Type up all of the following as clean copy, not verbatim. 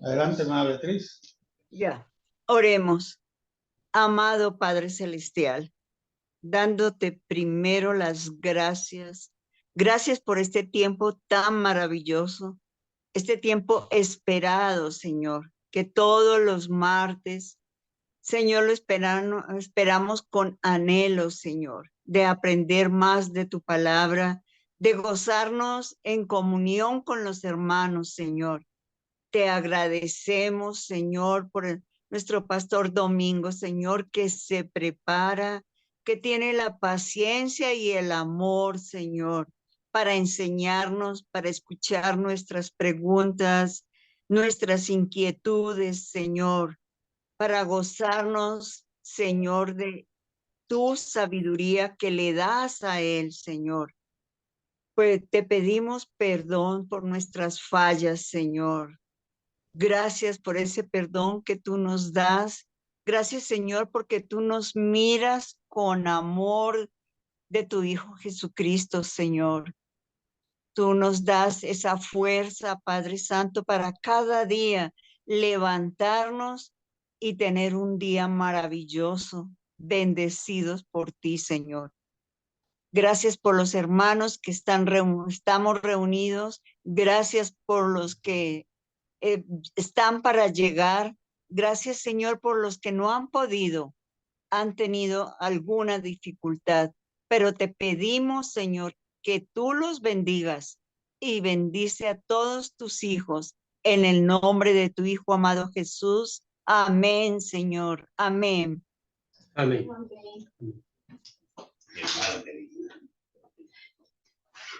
Adelante, hermana Beatriz. Ya, oremos. Amado Padre Celestial, dándote primero las gracias. Gracias por este tiempo tan maravilloso, este tiempo esperado, Señor, que todos los martes, Señor, lo esperamos con anhelo, Señor, de aprender más de tu palabra, de gozarnos en comunión con los hermanos, Señor. Te agradecemos, Señor, por nuestro pastor Domingo, Señor, que se prepara, que tiene la paciencia y el amor, Señor, para enseñarnos, para escuchar nuestras preguntas, nuestras inquietudes, Señor, para gozarnos, Señor, de tu sabiduría que le das a él, Señor. Pues te pedimos perdón por nuestras fallas, Señor. Gracias por ese perdón que tú nos das. Gracias, Señor, porque tú nos miras con amor de tu Hijo Jesucristo, Señor. Tú nos das esa fuerza, Padre Santo, para cada día levantarnos y tener un día maravilloso, bendecidos por ti, Señor. Gracias por los hermanos que estamos reunidos. Gracias por los que están para llegar. Gracias, Señor, por los que no han podido, han tenido alguna dificultad, pero te pedimos, Señor, que tú los bendigas y bendice a todos tus hijos en el nombre de tu Hijo amado Jesús. Amén, Señor. Amén. Amén.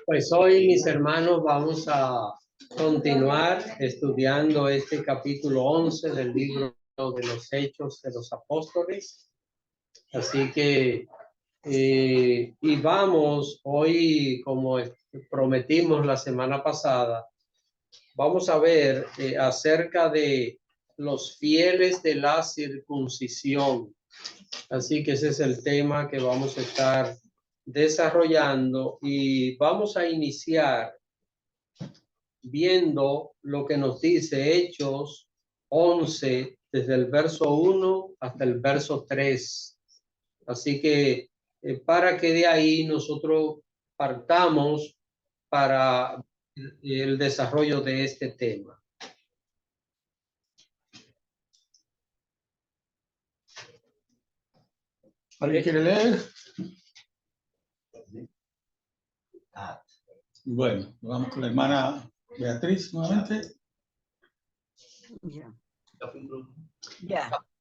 Pues hoy, mis hermanos, vamos a continuar estudiando este capítulo 11 del libro de los Hechos de los Apóstoles. Así que, y vamos hoy, como prometimos la semana pasada, vamos a ver acerca de los fieles de la circuncisión. Así que ese es el tema que vamos a estar desarrollando y vamos a iniciar viendo lo que nos dice Hechos 11, desde el verso 1 hasta el verso 3. Así que para que de ahí nosotros partamos para el desarrollo de este tema. ¿Alguien quiere leer? Bueno, vamos con la hermana Beatriz nuevamente. Ya. Capítulo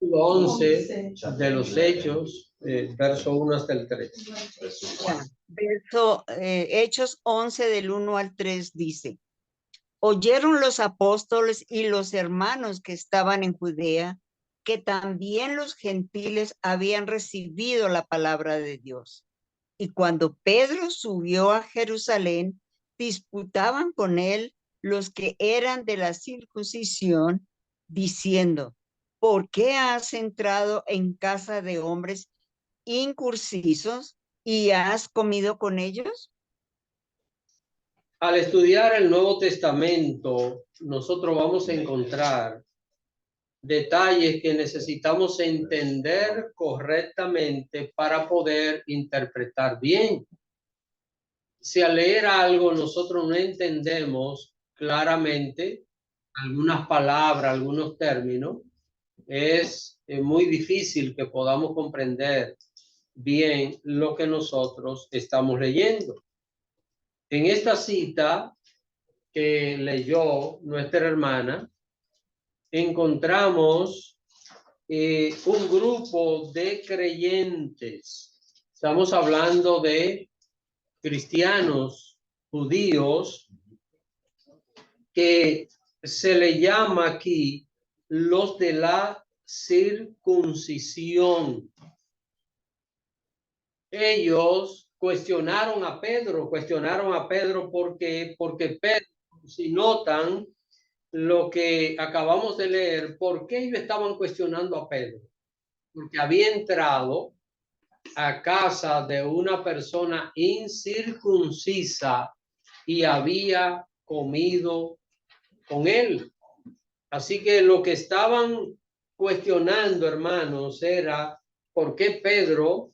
11 de los Hechos, verso 1 hasta el 3. Hechos 11 del 1 al 3 dice: oyeron los apóstoles y los hermanos que estaban en Judea que también los gentiles habían recibido la palabra de Dios. Y cuando Pedro subió a Jerusalén, disputaban con él los que eran de la circuncisión, diciendo: ¿por qué has entrado en casa de hombres incursisos y has comido con ellos? Al estudiar el Nuevo Testamento, nosotros vamos a encontrar detalles que necesitamos entender correctamente para poder interpretar bien. Si al leer algo nosotros no entendemos claramente algunas palabras, algunos términos, es muy difícil que podamos comprender bien lo que nosotros estamos leyendo. En esta cita que leyó nuestra hermana, encontramos un grupo de creyentes. Estamos hablando de cristianos judíos que se le llama aquí los de la circuncisión. Ellos cuestionaron a Pedro porque Pedro, si notan lo que acabamos de leer, ¿por qué ellos estaban cuestionando a Pedro? Porque había entrado a casa de una persona incircuncisa y había comido con él. Así que lo que estaban cuestionando, hermanos, era por qué Pedro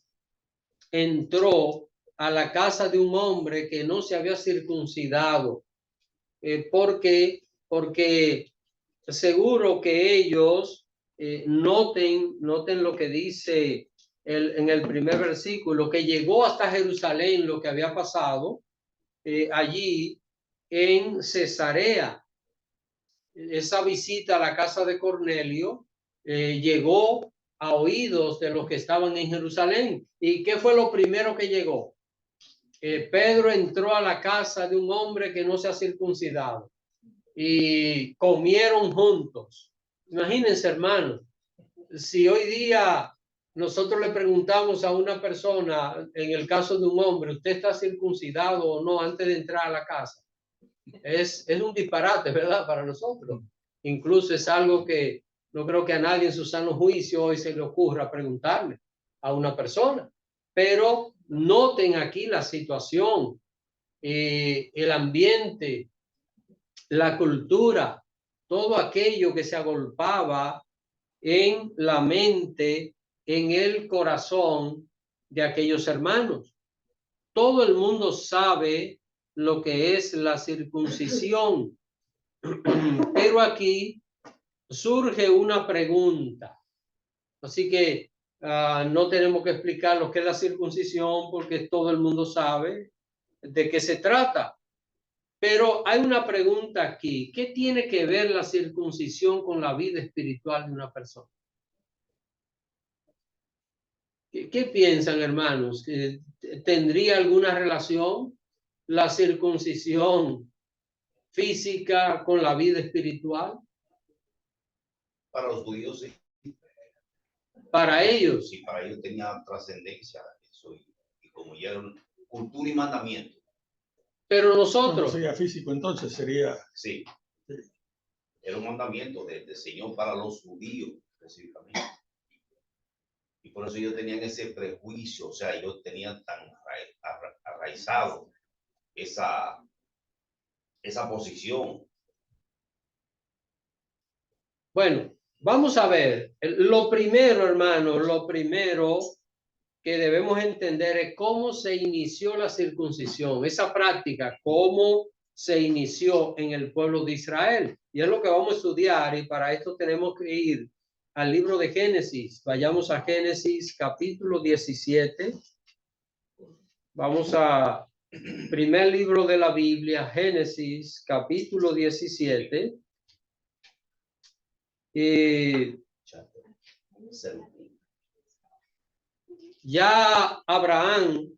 entró a la casa de un hombre que no se había circuncidado. Porque seguro que ellos noten lo que dice en el primer versículo, que llegó hasta Jerusalén lo que había pasado allí en Cesarea. Esa visita a la casa de Cornelio llegó a oídos de los que estaban en Jerusalén. ¿Y qué fue lo primero que llegó? Pedro entró a la casa de un hombre que no se ha circuncidado y comieron juntos. Imagínense, hermanos, si hoy día nosotros le preguntamos a una persona, en el caso de un hombre, ¿usted está circuncidado o no antes de entrar a la casa? Es un disparate, ¿verdad? Para nosotros. Incluso es algo que no creo que a nadie en su sano juicio hoy se le ocurra preguntarle a una persona. Pero noten aquí la situación, el ambiente, la cultura, todo aquello que se agolpaba en la mente, en el corazón de aquellos hermanos. Todo el mundo sabe lo que es la circuncisión, pero aquí surge una pregunta. Así que no tenemos que explicar lo que es la circuncisión porque todo el mundo sabe de qué se trata. Pero hay una pregunta aquí. ¿Qué tiene que ver la circuncisión con la vida espiritual de una persona? ¿Qué piensan, hermanos? ¿Tendría alguna relación la circuncisión física con la vida espiritual? Para los judíos, sí. Para ellos. Sí, para ellos tenía trascendencia eso. Y como ya era cultura y mandamiento. Pero No nosotros. sería físico, entonces sería. Sí. Era un mandamiento del Señor para los judíos, específicamente. Y por eso ellos tenían ese prejuicio, o sea, ellos tenían tan arraizado esa posición. Bueno, vamos a ver. Lo primero, hermano, lo primero que debemos entender es cómo se inició la circuncisión, esa práctica, cómo se inició en el pueblo de Israel. Y es lo que vamos a estudiar, y para esto tenemos que ir al libro de Génesis. Vayamos a Génesis capítulo 17. Vamos a primer libro de la Biblia, Génesis capítulo 17. Ya Abraham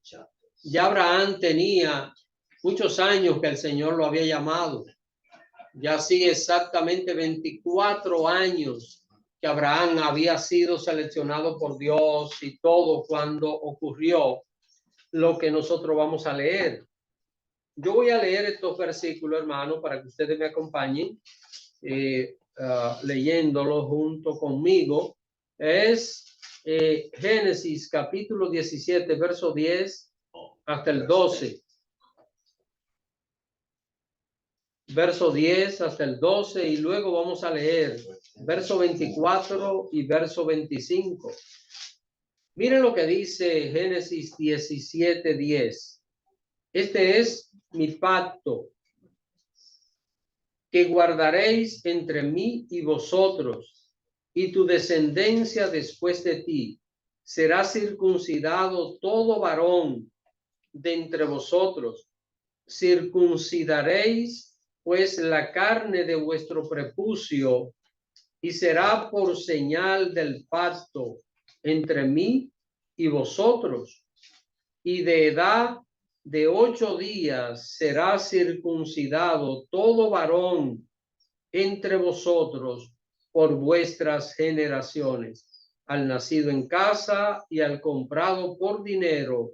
tenía muchos años que el Señor lo había llamado. Ya sí, exactamente 24 años que Abraham había sido seleccionado por Dios y todo cuando ocurrió lo que nosotros vamos a leer. Yo voy a leer estos versículos, hermano, para que ustedes me acompañen leyéndolo junto conmigo. Es Génesis capítulo 17, verso 10 hasta el 12. Verso 10 hasta el 12 y luego vamos a leer verso 24 y verso 25. Miren lo que dice Génesis 17, 10. Este es mi pacto que guardaréis entre mí y vosotros y tu descendencia después de ti. Será circuncidado todo varón de entre vosotros. Circuncidaréis pues la carne de vuestro prepucio y será por señal del pacto entre mí y vosotros. Y de edad de 8 días será circuncidado todo varón entre vosotros por vuestras generaciones, al nacido en casa y al comprado por dinero,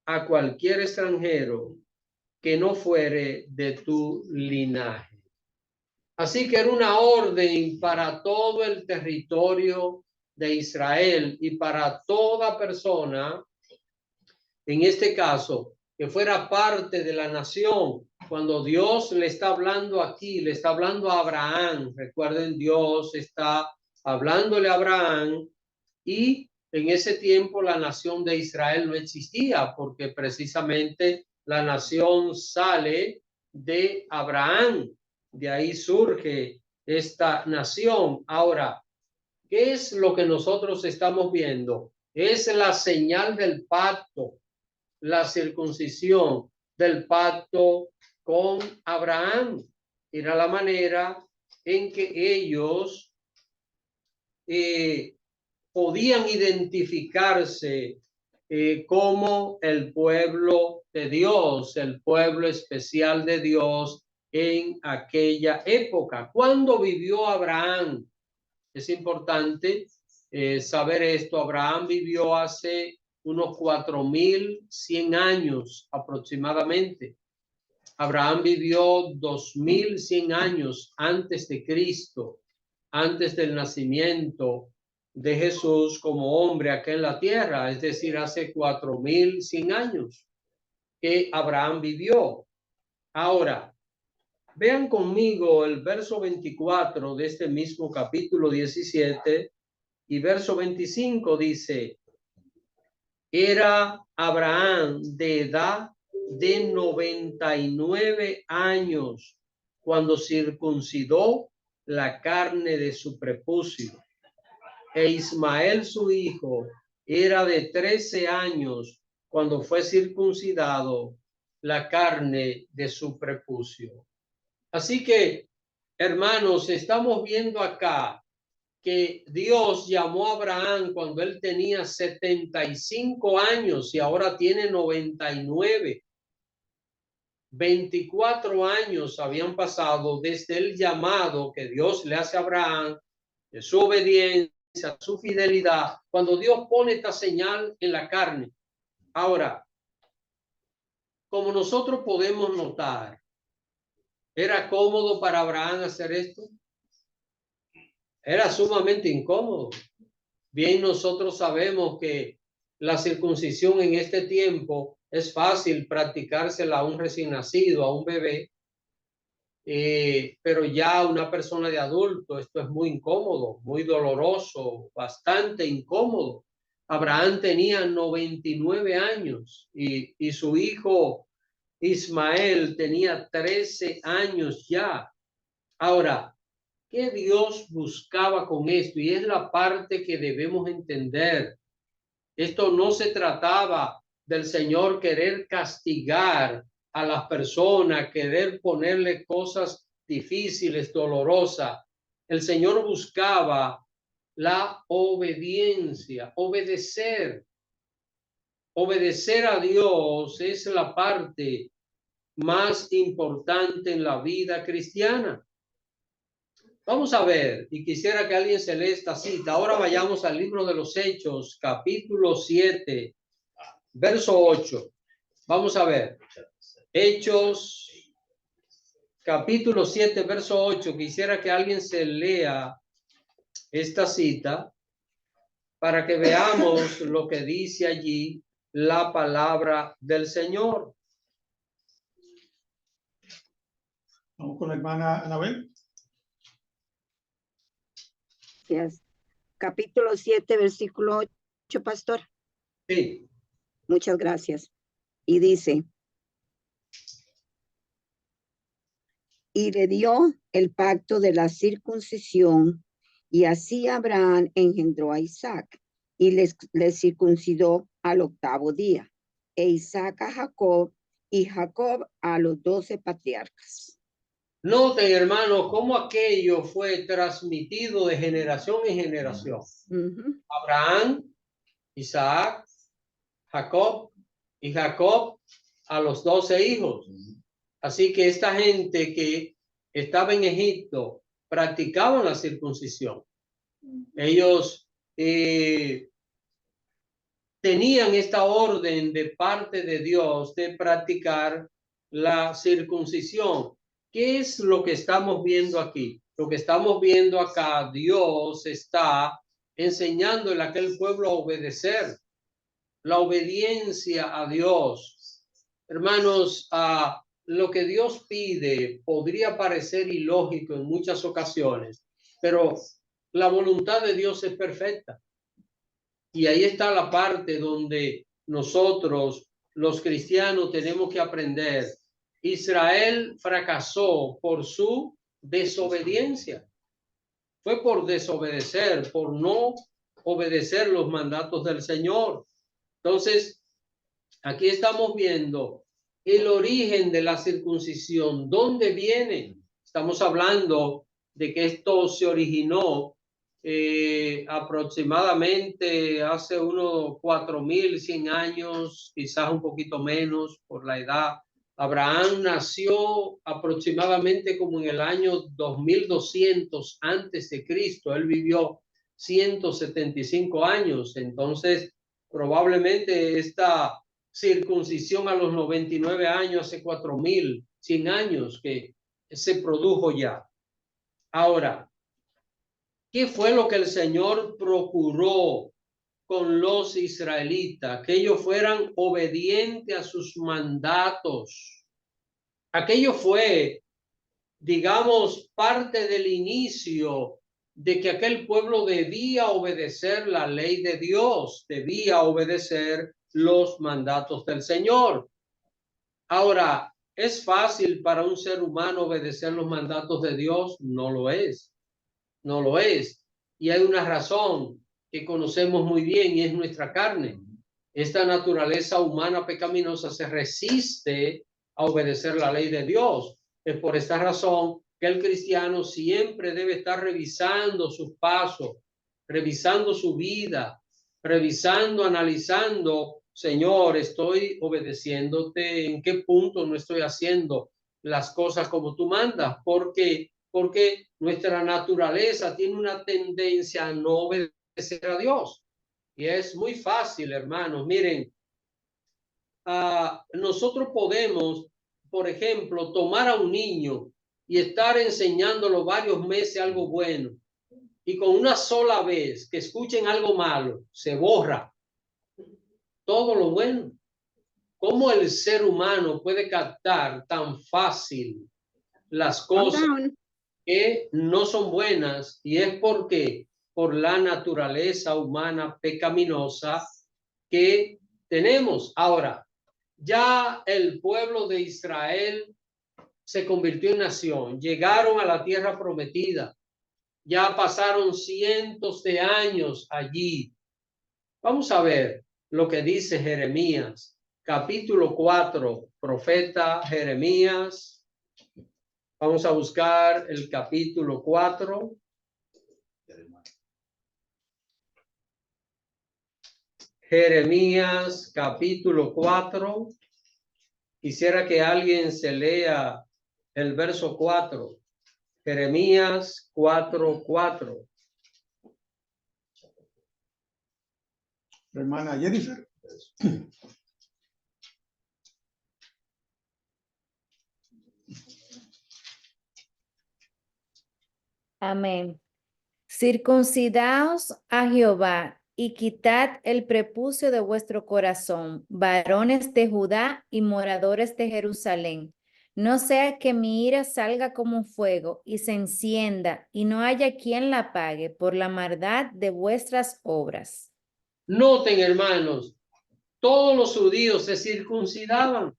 a cualquier extranjero que no fuere de tu linaje. Así que era una orden para todo el territorio de Israel y para toda persona, en este caso, que fuera parte de la nación, cuando Dios le está hablando aquí, le está hablando a Abraham. Recuerden, Dios está hablándole a Abraham y en ese tiempo la nación de Israel no existía porque precisamente la nación sale de Abraham. De ahí surge esta nación. Ahora, ¿qué es lo que nosotros estamos viendo? Es la señal del pacto, la circuncisión del pacto con Abraham. Era la manera en que ellos podían identificarse como el pueblo de Dios, el pueblo especial de Dios en aquella época. ¿Cuándo vivió Abraham? Es importante saber esto. Abraham vivió hace unos 4100 años aproximadamente. Abraham vivió 2100 años antes de Cristo, antes del nacimiento de Jesús como hombre acá en la tierra, es decir, hace 4100 años que Abraham vivió. Ahora, vean conmigo el verso 24 de este mismo capítulo 17 y verso 25 dice: era Abraham de edad de 99 años cuando circuncidó la carne de su prepucio. E Ismael su hijo era de 13 años cuando fue circuncidado la carne de su prepucio. Así que, hermanos, estamos viendo acá que Dios llamó a Abraham cuando él tenía 75 años y ahora tiene 99. 24 años habían pasado desde el llamado que Dios le hace a Abraham, de su obediencia, su fidelidad, cuando Dios pone esta señal en la carne. Ahora, como nosotros podemos notar, ¿era cómodo para Abraham hacer esto? Era sumamente incómodo. Bien, nosotros sabemos que la circuncisión en este tiempo es fácil practicársela a un recién nacido, a un bebé, pero ya una persona de adulto, esto es muy incómodo, muy doloroso, bastante incómodo. Abraham tenía 99 años y su hijo Ismael tenía 13 años ya. Ahora, ¿qué Dios buscaba con esto? Y es la parte que debemos entender. Esto no se trataba del Señor querer castigar a las personas, querer ponerle cosas difíciles, dolorosas. El Señor buscaba la obediencia, obedecer. Obedecer a Dios es la parte más importante en la vida cristiana. Vamos a ver, y quisiera que alguien se lea esta cita. Ahora vayamos al libro de los Hechos, capítulo 7, verso 8. Vamos a ver. Hechos, capítulo 7, verso 8. Quisiera que alguien se lea esta cita para que veamos lo que dice allí la palabra del Señor. Vamos con la hermana Anabel. Gracias. Capítulo 7, versículo 8, pastor. Sí. Muchas gracias. Y dice: y le dio el pacto de la circuncisión, y así Abraham engendró a Isaac, y les circuncidó al 8º día, e Isaac a Jacob, y Jacob a los 12 patriarcas. Noten, hermanos, cómo aquello fue transmitido de generación en generación. Abraham, Isaac, Jacob, y Jacob a los 12 hijos. Así que esta gente que estaba en Egipto practicaban la circuncisión. Ellos tenían esta orden de parte de Dios de practicar la circuncisión. ¿Qué es lo que estamos viendo aquí? Lo que estamos viendo acá, Dios está enseñándole a aquel pueblo a obedecer. La obediencia a Dios. Hermanos, lo que Dios pide podría parecer ilógico en muchas ocasiones, pero la voluntad de Dios es perfecta. Y ahí está la parte donde nosotros, los cristianos, tenemos que aprender. Israel fracasó por su desobediencia. Fue por desobedecer, por no obedecer los mandatos del Señor. Entonces, aquí estamos viendo el origen de la circuncisión. ¿Dónde viene? Estamos hablando de que esto se originó aproximadamente hace unos 4100 años, quizás un poquito menos por la edad. Abraham nació aproximadamente como en el año 2200 antes de Cristo. Él vivió 175 años. Entonces, probablemente esta circuncisión a los 99 años, hace 4100 años que se produjo ya. Ahora, ¿qué fue lo que el Señor procuró con los israelitas? Que ellos fueran obedientes a sus mandatos. Aquello fue, digamos, parte del inicio de que aquel pueblo debía obedecer la ley de Dios, debía obedecer los mandatos del Señor. Ahora, ¿es fácil para un ser humano obedecer los mandatos de Dios? No lo es. No lo es. Y hay una razón que conocemos muy bien y es nuestra carne. Esta naturaleza humana pecaminosa se resiste a obedecer la ley de Dios. Es por esta razón que el cristiano siempre debe estar revisando sus pasos, revisando su vida, revisando, analizando. Señor, estoy obedeciéndote, ¿en qué punto no estoy haciendo las cosas como tú mandas? Porque nuestra naturaleza tiene una tendencia a no obedecer a Dios. Y es muy fácil, hermanos. Miren, nosotros podemos, por ejemplo, tomar a un niño y estar enseñándolo varios meses algo bueno. Y con una sola vez que escuchen algo malo, se borra todo lo bueno. ¿Cómo el ser humano puede captar tan fácil las cosas que no son buenas? Y es porque por la naturaleza humana pecaminosa que tenemos. Ahora, ya el pueblo de Israel se convirtió en nación, llegaron a la tierra prometida, ya pasaron cientos de años allí. Vamos a ver lo que dice Jeremías, capítulo 4, profeta Jeremías. Vamos a buscar el capítulo 4. Jeremías, capítulo 4. Quisiera que alguien se lea el verso 4. Jeremías 4:4. Hermana Jennifer. Amén. Circuncidaos a Jehová y quitad el prepucio de vuestro corazón, varones de Judá y moradores de Jerusalén. No sea que mi ira salga como fuego y se encienda y no haya quien la apague por la maldad de vuestras obras. Noten, hermanos, todos los judíos se circuncidaban,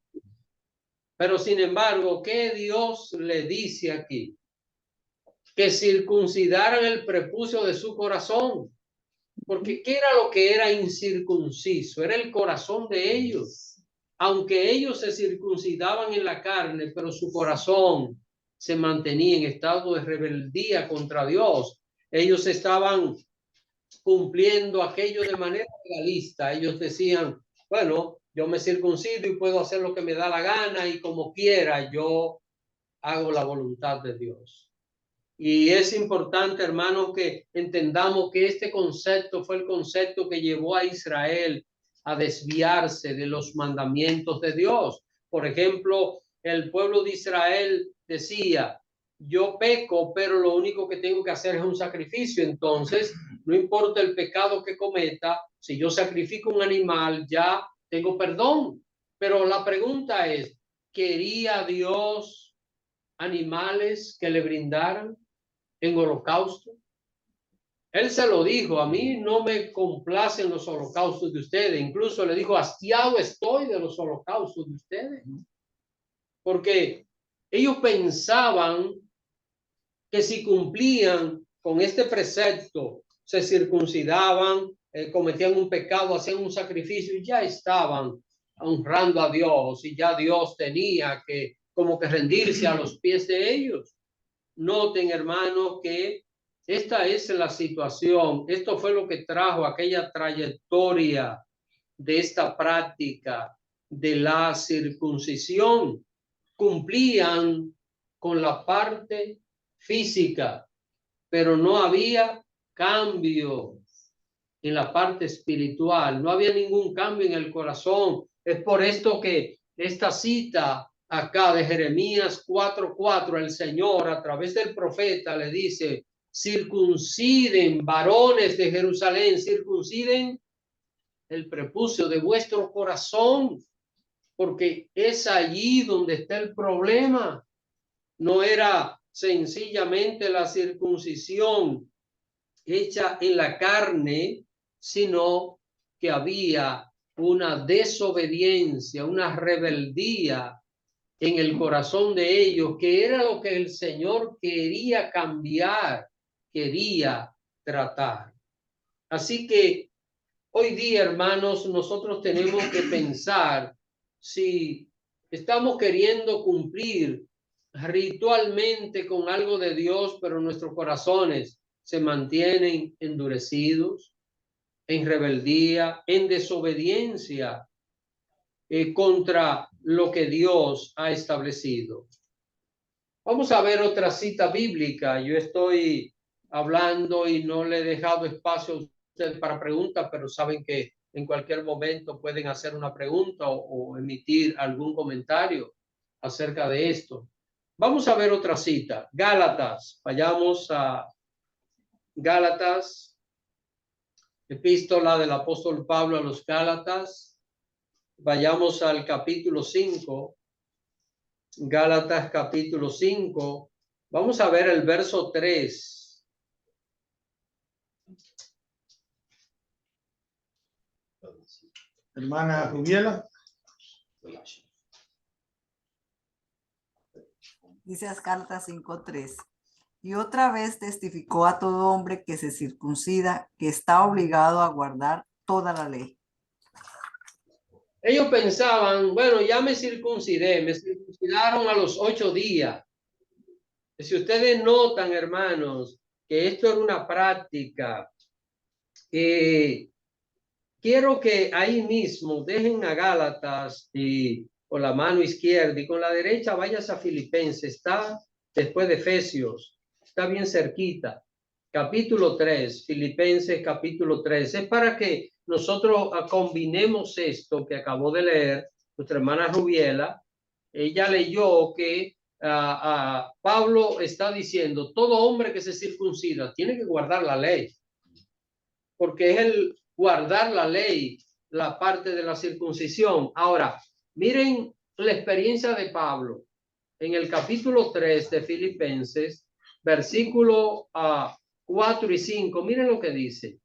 pero sin embargo, ¿qué Dios le dice aquí? Que circuncidaran el prepucio de su corazón. Porque ¿qué era lo que era incircunciso? Era el corazón de ellos. Aunque ellos se circuncidaban en la carne, pero su corazón se mantenía en estado de rebeldía contra Dios. Ellos estaban cumpliendo aquello de manera legalista. Ellos decían, bueno, yo me circuncido y puedo hacer lo que me da la gana y como quiera yo hago la voluntad de Dios. Y es importante, hermanos, que entendamos que este concepto fue el concepto que llevó a Israel a desviarse de los mandamientos de Dios. Por ejemplo, el pueblo de Israel decía, yo peco, pero lo único que tengo que hacer es un sacrificio. Entonces, no importa el pecado que cometa, si yo sacrifico un animal, ya tengo perdón. Pero la pregunta es, quería Dios animales que le brindaran en holocausto? Él se lo dijo, a mí no me complacen los holocaustos de ustedes. Incluso le dijo, hastiado estoy de los holocaustos de ustedes. Porque ellos pensaban que si cumplían con este precepto, se circuncidaban, cometían un pecado, hacían un sacrificio y ya estaban honrando a Dios y ya Dios tenía que como que rendirse a los pies de ellos. Noten, hermanos, que esta es la situación. Esto fue lo que trajo aquella trayectoria de esta práctica de la circuncisión. Cumplían con la parte física, pero no había cambio en la parte espiritual, no había ningún cambio en el corazón. Es por esto que esta cita acá de Jeremías 4:4, el Señor a través del profeta le dice, circunciden, varones de Jerusalén, circunciden el prepucio de vuestro corazón, porque es allí donde está el problema. No era sencillamente la circuncisión hecha en la carne, sino que había una desobediencia, una rebeldía en el corazón de ellos, que era lo que el Señor quería cambiar, quería tratar. Así que hoy día, hermanos, nosotros tenemos que pensar si estamos queriendo cumplir ritualmente con algo de Dios, pero nuestros corazones se mantienen endurecidos, en rebeldía, en desobediencia contra lo que Dios ha establecido. Vamos a ver otra cita bíblica. Yo estoy hablando y no le he dejado espacio a ustedes para preguntas, pero saben que en cualquier momento pueden hacer una pregunta o emitir algún comentario acerca de esto. Vamos a ver otra cita. Gálatas. Vayamos a Gálatas, epístola del apóstol Pablo a los Gálatas. Vayamos al capítulo 5. Gálatas capítulo 5. Vamos a ver el verso 3. Hermana Rubiela. Dice Gálatas 5:3. Y otra vez testificó a todo hombre que se circuncida que está obligado a guardar toda la ley. Ellos pensaban, bueno, ya me circuncidaron a los 8 días. Si ustedes notan, hermanos, que esto era una práctica, quiero que ahí mismo dejen a Gálatas y con la mano izquierda y con la derecha vayas a Filipenses, está después de Efesios. Está bien cerquita. Capítulo 3, Filipenses capítulo 3. Es para que nosotros combinemos esto que acabó de leer nuestra hermana Rubiela. Ella leyó que Pablo está diciendo, todo hombre que se circuncida tiene que guardar la ley. Porque es el guardar la ley, la parte de la circuncisión. Ahora, miren la experiencia de Pablo. En el capítulo 3 de Filipenses, versículo 4 y 5, miren lo que dice.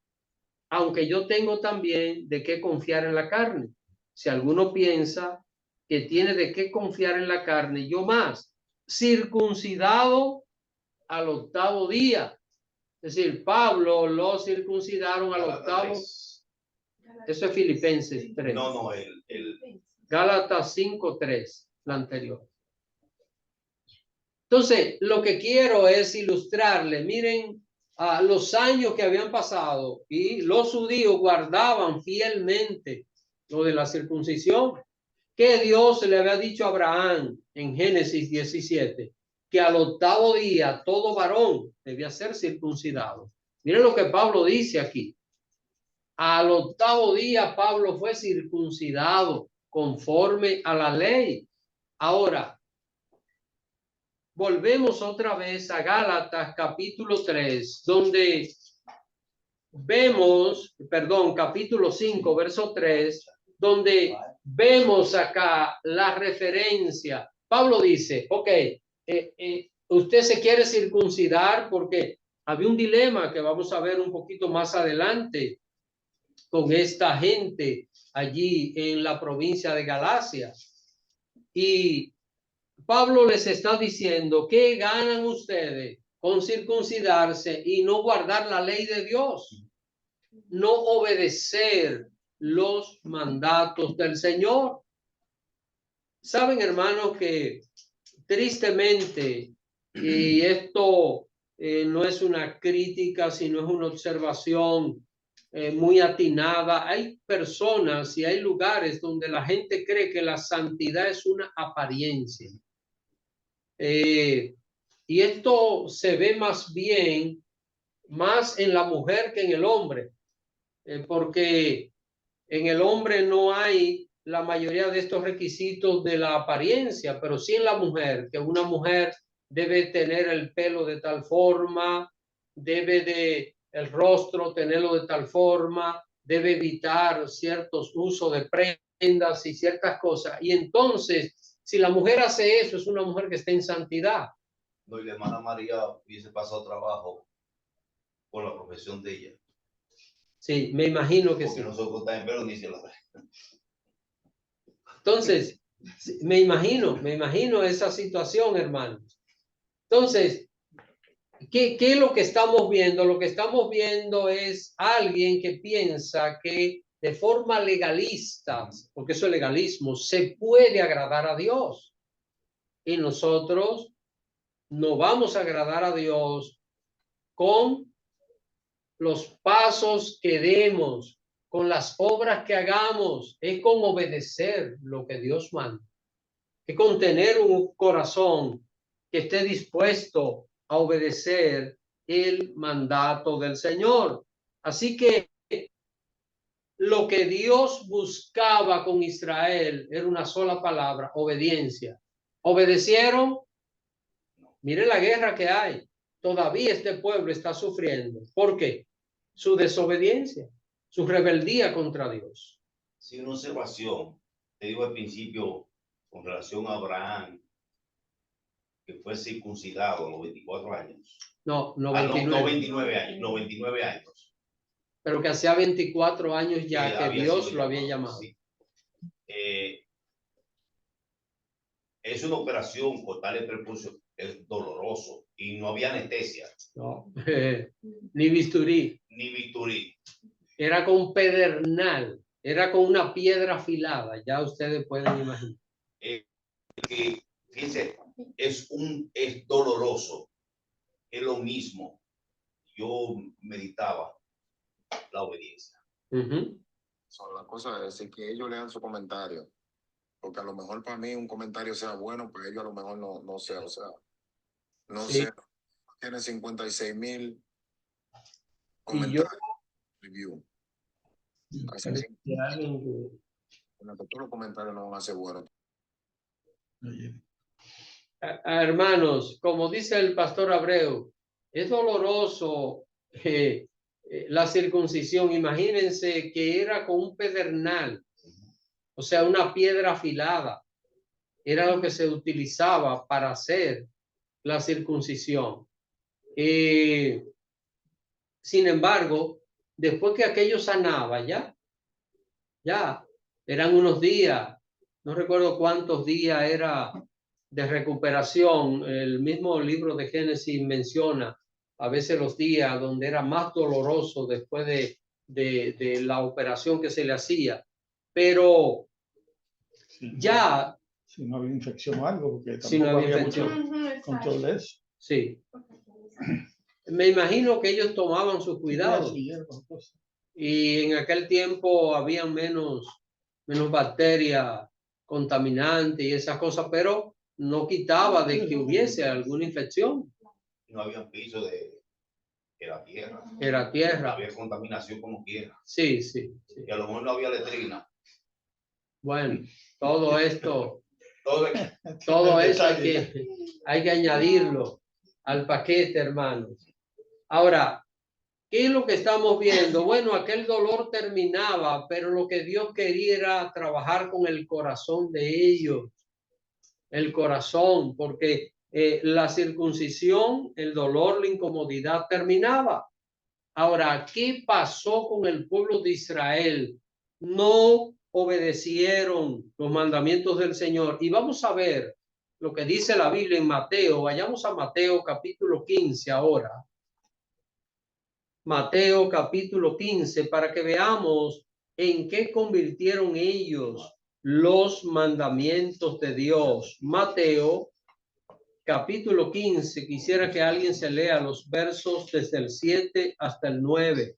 Aunque yo tengo también de qué confiar en la carne. Si alguno piensa que tiene de qué confiar en la carne, yo más, circuncidado al 8º día. Es decir, Pablo lo circuncidaron al 8º. Eso es Filipenses 3. No, Gálatas 5:3, la anterior. Entonces, lo que quiero es ilustrarle, miren los años que habían pasado y los judíos guardaban fielmente lo de la circuncisión, que Dios le había dicho a Abraham en Génesis 17, que al 8º día todo varón debía ser circuncidado. Miren lo que Pablo dice aquí. Al 8º día Pablo fue circuncidado conforme a la ley. Ahora, volvemos otra vez a Gálatas capítulo 3, donde vemos, capítulo 5, verso 3, donde vemos acá la referencia. Pablo dice, ok, usted se quiere circuncidar porque había un dilema que vamos a ver un poquito más adelante con esta gente allí en la provincia de Galacia. Y Pablo les está diciendo, ¿qué ganan ustedes con circuncidarse y no guardar la ley de Dios? No obedecer los mandatos del Señor. Saben, hermanos, que tristemente, y esto no es una crítica, sino es una observación muy atinada, hay personas y hay lugares donde la gente cree que la santidad es una apariencia. Y esto se ve más bien, más en la mujer que en el hombre, porque en el hombre no hay la mayoría de estos requisitos de la apariencia, pero sí en la mujer, que una mujer debe tener el pelo de tal forma, debe de el rostro tenerlo de tal forma, debe evitar ciertos usos de prendas y ciertas cosas. Y entonces, si la mujer hace eso, es una mujer que está en santidad. No, y la hermana María hubiese pasado trabajo por la profesión de ella. Sí, me imagino que Porque sí. nosotros también, pero ni se la ve. Entonces, me imagino esa situación, hermano. Entonces, ¿qué es lo que estamos viendo? Lo que estamos viendo es alguien que piensa que de forma legalista, porque eso es legalismo, se puede agradar a Dios. Y nosotros no vamos a agradar a Dios con los pasos que demos, con las obras que hagamos, es con obedecer lo que Dios manda, es con tener un corazón que esté dispuesto a obedecer el mandato del Señor. Así que lo que Dios buscaba con Israel era una sola palabra, obediencia. ¿Obedecieron? Miren la guerra que hay. Todavía este pueblo está sufriendo. ¿Por qué? Su desobediencia, su rebeldía contra Dios. Sí, una observación. Te digo al principio, con relación a Abraham, que fue circuncidado a los 24 años. No, 99. no, 29 años, 99 años. Pero que hacía 24 años ya que Dios lo había llamado. llamado. Sí. Es una operación cortar el prepucio, es doloroso y no había anestesia. No, ni bisturí. Ni bisturí. Era con pedernal, era con una piedra afilada, ya ustedes pueden imaginar. Fíjense, es doloroso, es lo mismo. Yo meditaba la obediencia. La cosa es que ellos lean su comentario, porque a lo mejor para mí un comentario sea bueno, pero ellos a lo mejor no sea, o sea, no Sí. sé, tiene 56,000 Y comentarios, review. Así todos los comentarios no van a ser buenos. hermanos, como dice el pastor Abreu, es doloroso la circuncisión. Imagínense que era con un pedernal, o sea, una piedra afilada. Era lo que se utilizaba para hacer la circuncisión. Sin embargo, después que aquello sanaba, ya eran unos días, no recuerdo cuántos días era de recuperación. El mismo libro de Génesis menciona a veces los días donde era más doloroso después de la operación que se le hacía, pero Sí, ya... Si no había infección o algo, porque tampoco Si no había había infección. mucho control de eso. Sí. Me imagino que ellos tomaban sus cuidados. Y en aquel tiempo había menos bacterias contaminantes y esas cosas, pero no quitaba de que hubiese alguna infección. No había piso era tierra. Era tierra. Había contaminación como quiera. Sí. Y a lo mejor no había letrina. Bueno, todo esto, Todo todo eso hay que añadirlo al paquete, hermanos. Ahora, ¿Qué es lo que estamos viendo? Bueno, aquel dolor terminaba, pero lo que Dios quería era trabajar con el corazón de ellos, el corazón, porque la circuncisión, el dolor, la incomodidad terminaba. Ahora, ¿qué pasó con el pueblo de Israel? No obedecieron los mandamientos del Señor. Y vamos a ver lo que dice la Biblia en Mateo. Vayamos a Mateo capítulo 15 ahora. Mateo capítulo 15, para que veamos en qué convirtieron ellos los mandamientos de Dios. Mateo capítulo 15, quisiera que alguien se lea los versos desde el 7 hasta el 9.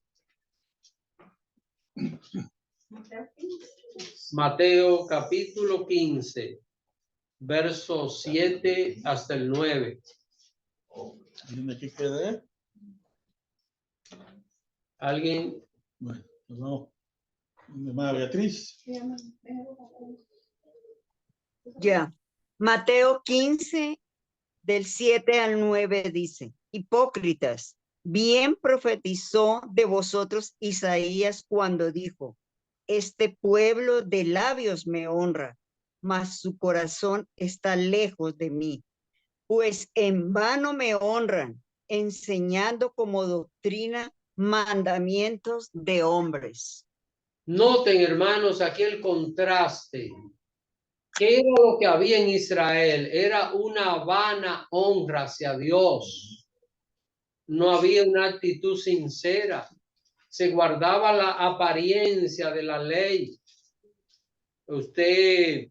Mateo capítulo 15, versos 7 hasta el 9. ¿Dónde aquí queda? ¿Alguien? Bueno, pues vamos. Hermana Beatriz. Ya. Mateo 15, del 7 al 9 dice, hipócritas, bien profetizó de vosotros Isaías cuando dijo, este pueblo de labios me honra, mas su corazón está lejos de mí, pues en vano me honran, enseñando como doctrina mandamientos de hombres. Noten, hermanos, aquí el contraste. ¿Qué era lo que había en Israel? Era una vana honra hacia Dios. No había una actitud sincera. Se guardaba la apariencia de la ley. Usted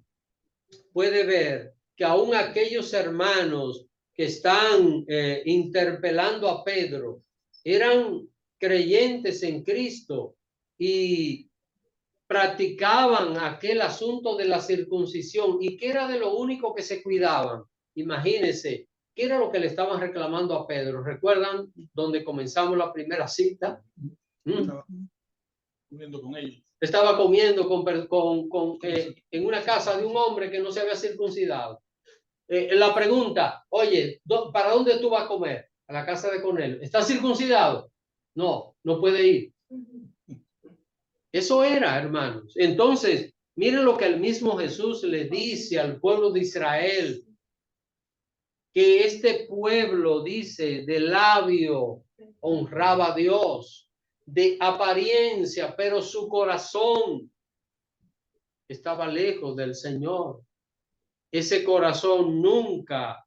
puede ver que aún aquellos hermanos que están interpelando a Pedro eran creyentes en Cristo y practicaban aquel asunto de la circuncisión y que era de lo único que se cuidaban. Imagínense, ¿qué era lo que le estaban reclamando a Pedro? ¿Recuerdan donde comenzamos la primera cita? Estaba comiendo con ellos. Estaba comiendo en una casa de un hombre que no se había circuncidado. La pregunta, oye, ¿para dónde tú vas a comer? A la casa de Cornelio. ¿Estás circuncidado? No, no puede ir. Eso era, hermanos. Entonces, miren lo que el mismo Jesús le dice al pueblo de Israel, que este pueblo, dice, de labio honraba a Dios, de apariencia, pero su corazón estaba lejos del Señor. Ese corazón nunca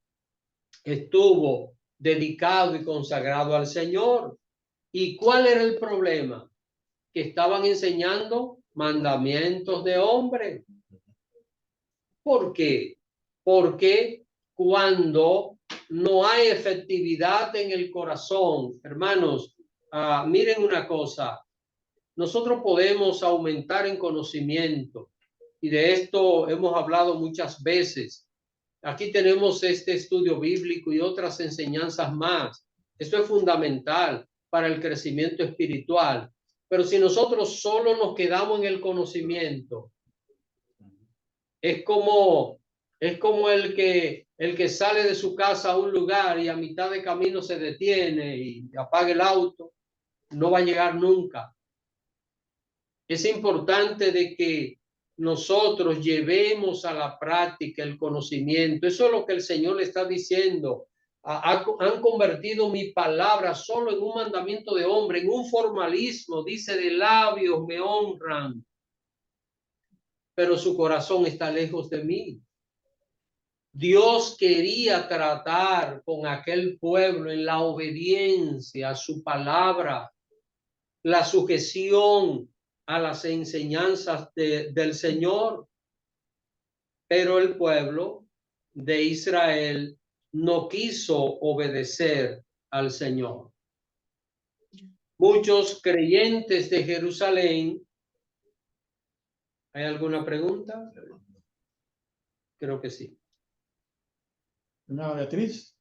estuvo dedicado y consagrado al Señor. ¿Y cuál era el problema? Que estaban enseñando mandamientos de hombre. ¿Por qué? Porque cuando no hay efectividad en el corazón, hermanos, miren una cosa, nosotros podemos aumentar en conocimiento y de esto hemos hablado muchas veces. Aquí tenemos este estudio bíblico y otras enseñanzas más. Esto es fundamental para el crecimiento espiritual. Pero si nosotros solo nos quedamos en el conocimiento, es como el que sale de su casa a un lugar y a mitad de camino se detiene y apaga el auto, no va a llegar nunca. Es importante de que nosotros llevemos a la práctica el conocimiento. Eso es lo que el Señor le está diciendo. Han convertido mi palabra solo en un mandamiento de hombre, en un formalismo. Dice, de labios me honran, pero su corazón está lejos de mí. Dios quería tratar con aquel pueblo en la obediencia a su palabra, la sujeción a las enseñanzas del Señor. Pero el pueblo de Israel no quiso obedecer al Señor. Muchos creyentes de Jerusalén. ¿Hay alguna pregunta? Creo que sí. Hermana Beatriz.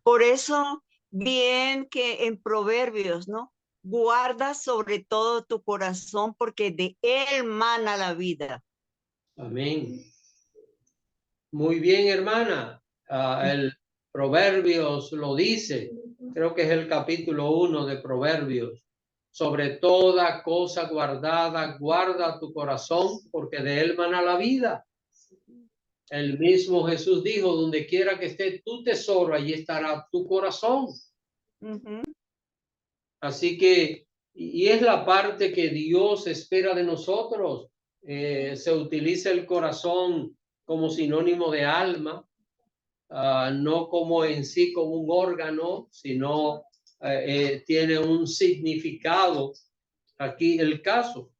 Por eso, bien que en Proverbios, ¿no? Guarda sobre todo tu corazón porque de él mana la vida. Amén. Muy bien, hermana. El Proverbios lo dice, creo que es el capítulo 1 de Proverbios. Sobre toda cosa guardada, guarda tu corazón, porque de él mana la vida. El mismo Jesús dijo, donde quiera que esté tu tesoro, allí estará tu corazón. Así que, y es la parte que Dios espera de nosotros. Se utiliza el corazón como sinónimo de alma, no como en sí como un órgano, sino tiene un significado aquí el caso.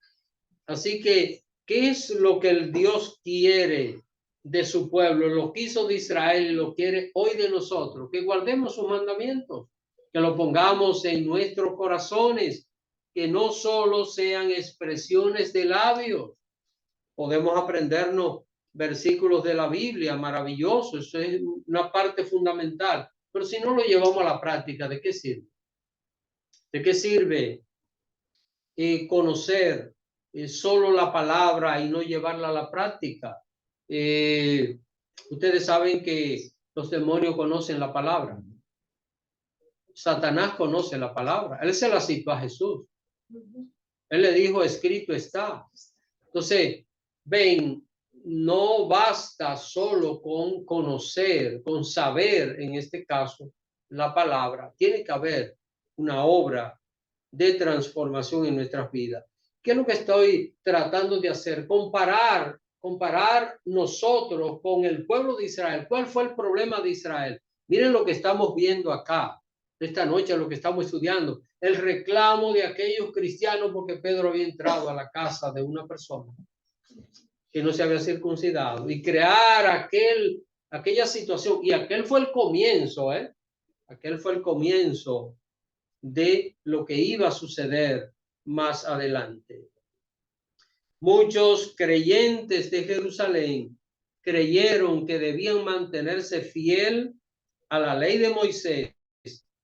Así que, ¿qué es lo que el Dios quiere de su pueblo? Lo quiso de Israel y lo quiere hoy de nosotros, que guardemos sus mandamientos, que lo pongamos en nuestros corazones, que no solo sean expresiones de labios. Podemos aprendernos versículos de la Biblia, maravilloso, eso es una parte fundamental, pero si no lo llevamos a la práctica, ¿de qué sirve? ¿De qué sirve conocer solo la palabra y no llevarla a la práctica? Ustedes saben que los demonios conocen la palabra. Satanás conoce la palabra. Él se la citó a Jesús. Él le dijo, escrito está. Entonces, ven, no basta solo con conocer, con saber, en este caso, la palabra. Tiene que haber una obra de transformación en nuestras vidas. ¿Qué es lo que estoy tratando de hacer? Comparar nosotros con el pueblo de Israel. ¿Cuál fue el problema de Israel? Miren lo que estamos viendo acá, esta noche, lo que estamos estudiando. El reclamo de aquellos cristianos porque Pedro había entrado a la casa de una persona que no se había circuncidado y crear aquella situación. Y aquel fue el comienzo, aquel fue el comienzo de lo que iba a suceder más adelante. Muchos creyentes de Jerusalén creyeron que debían mantenerse fiel a la ley de Moisés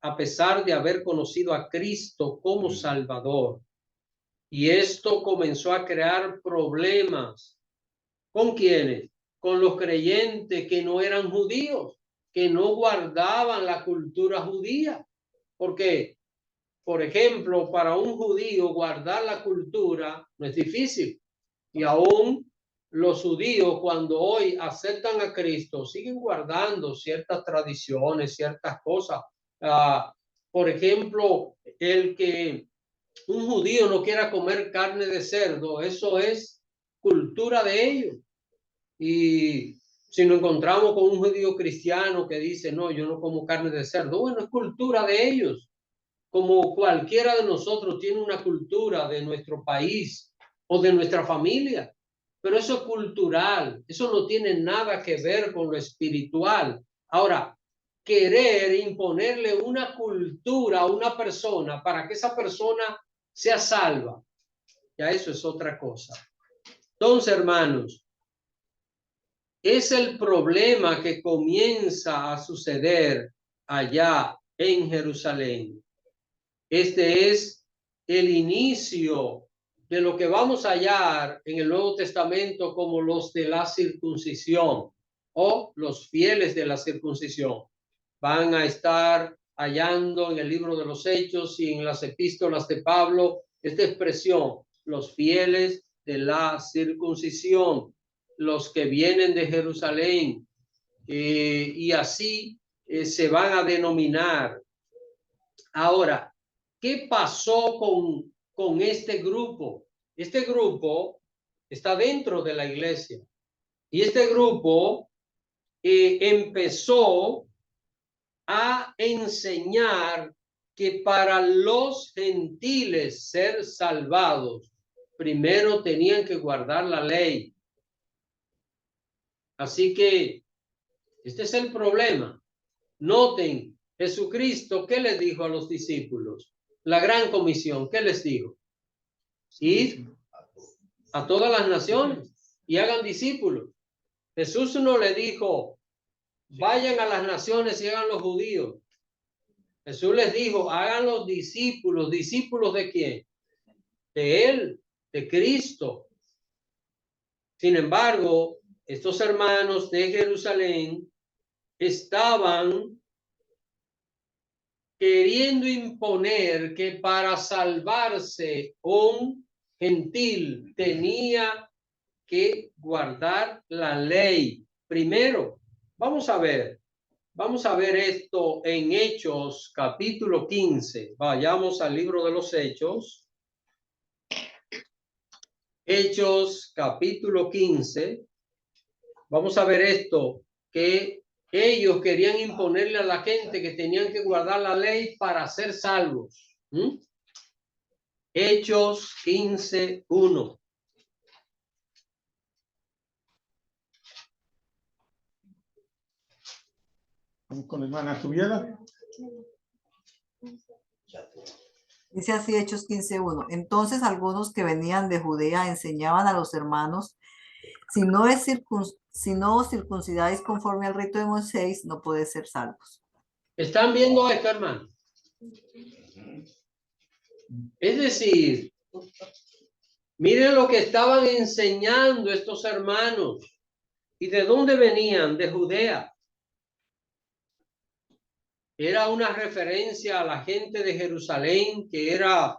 a pesar de haber conocido a Cristo como Salvador. Y esto comenzó a crear problemas. ¿Con quiénes? Con los creyentes que no eran judíos, que no guardaban la cultura judía. Porque, por ejemplo, para un judío guardar la cultura no es difícil. Y aún los judíos, cuando hoy aceptan a Cristo, siguen guardando ciertas tradiciones, ciertas cosas. Por ejemplo, el que un judío no quiera comer carne de cerdo, eso es cultura de ellos. Y si nos encontramos con un judío cristiano que dice, no, yo no como carne de cerdo, bueno, es cultura de ellos. Como cualquiera de nosotros tiene una cultura de nuestro país o de nuestra familia, pero eso es cultural, eso no tiene nada que ver con lo espiritual. Ahora, querer imponerle una cultura a una persona para que esa persona sea salva, ya eso es otra cosa. Entonces, hermanos, es el problema que comienza a suceder allá en Jerusalén. Este es el inicio de lo que vamos a hallar en el Nuevo Testamento como los de la circuncisión o los fieles de la circuncisión. Van a estar hallando en el libro de los Hechos y en las epístolas de Pablo esta expresión, los fieles de la circuncisión, los que vienen de Jerusalén, y así se van a denominar. Ahora, ¿qué pasó con este grupo? Este grupo está dentro de la iglesia y este grupo empezó a enseñar que para los gentiles ser salvados, primero tenían que guardar la ley. Así que este es el problema. Noten, Jesucristo, ¿qué les dijo a los discípulos? La gran comisión, ¿qué les dijo? Ir a todas las naciones y hagan discípulos. Jesús no le dijo, vayan a las naciones y hagan los judíos. Jesús les dijo, hagan los discípulos. ¿Discípulos de quién? De Él, de Cristo. Sin embargo, estos hermanos de Jerusalén estaban queriendo imponer que para salvarse un gentil tenía que guardar la ley. Primero, vamos a ver esto en Hechos capítulo 15. Vayamos al libro de los Hechos. Hechos capítulo 15. Vamos a ver esto, que ellos querían imponerle a la gente que tenían que guardar la ley para ser salvos. Hechos 15:1. Vamos con la hermana Tubiela. Dice así Hechos 15:1. Entonces algunos que venían de Judea enseñaban a los hermanos, si no circuncidáis conforme al rito de Moisés, no podéis ser salvos. ¿Están viendo esto, hermano? Es decir, miren lo que estaban enseñando estos hermanos. ¿Y de dónde venían? De Judea. Era una referencia a la gente de Jerusalén que era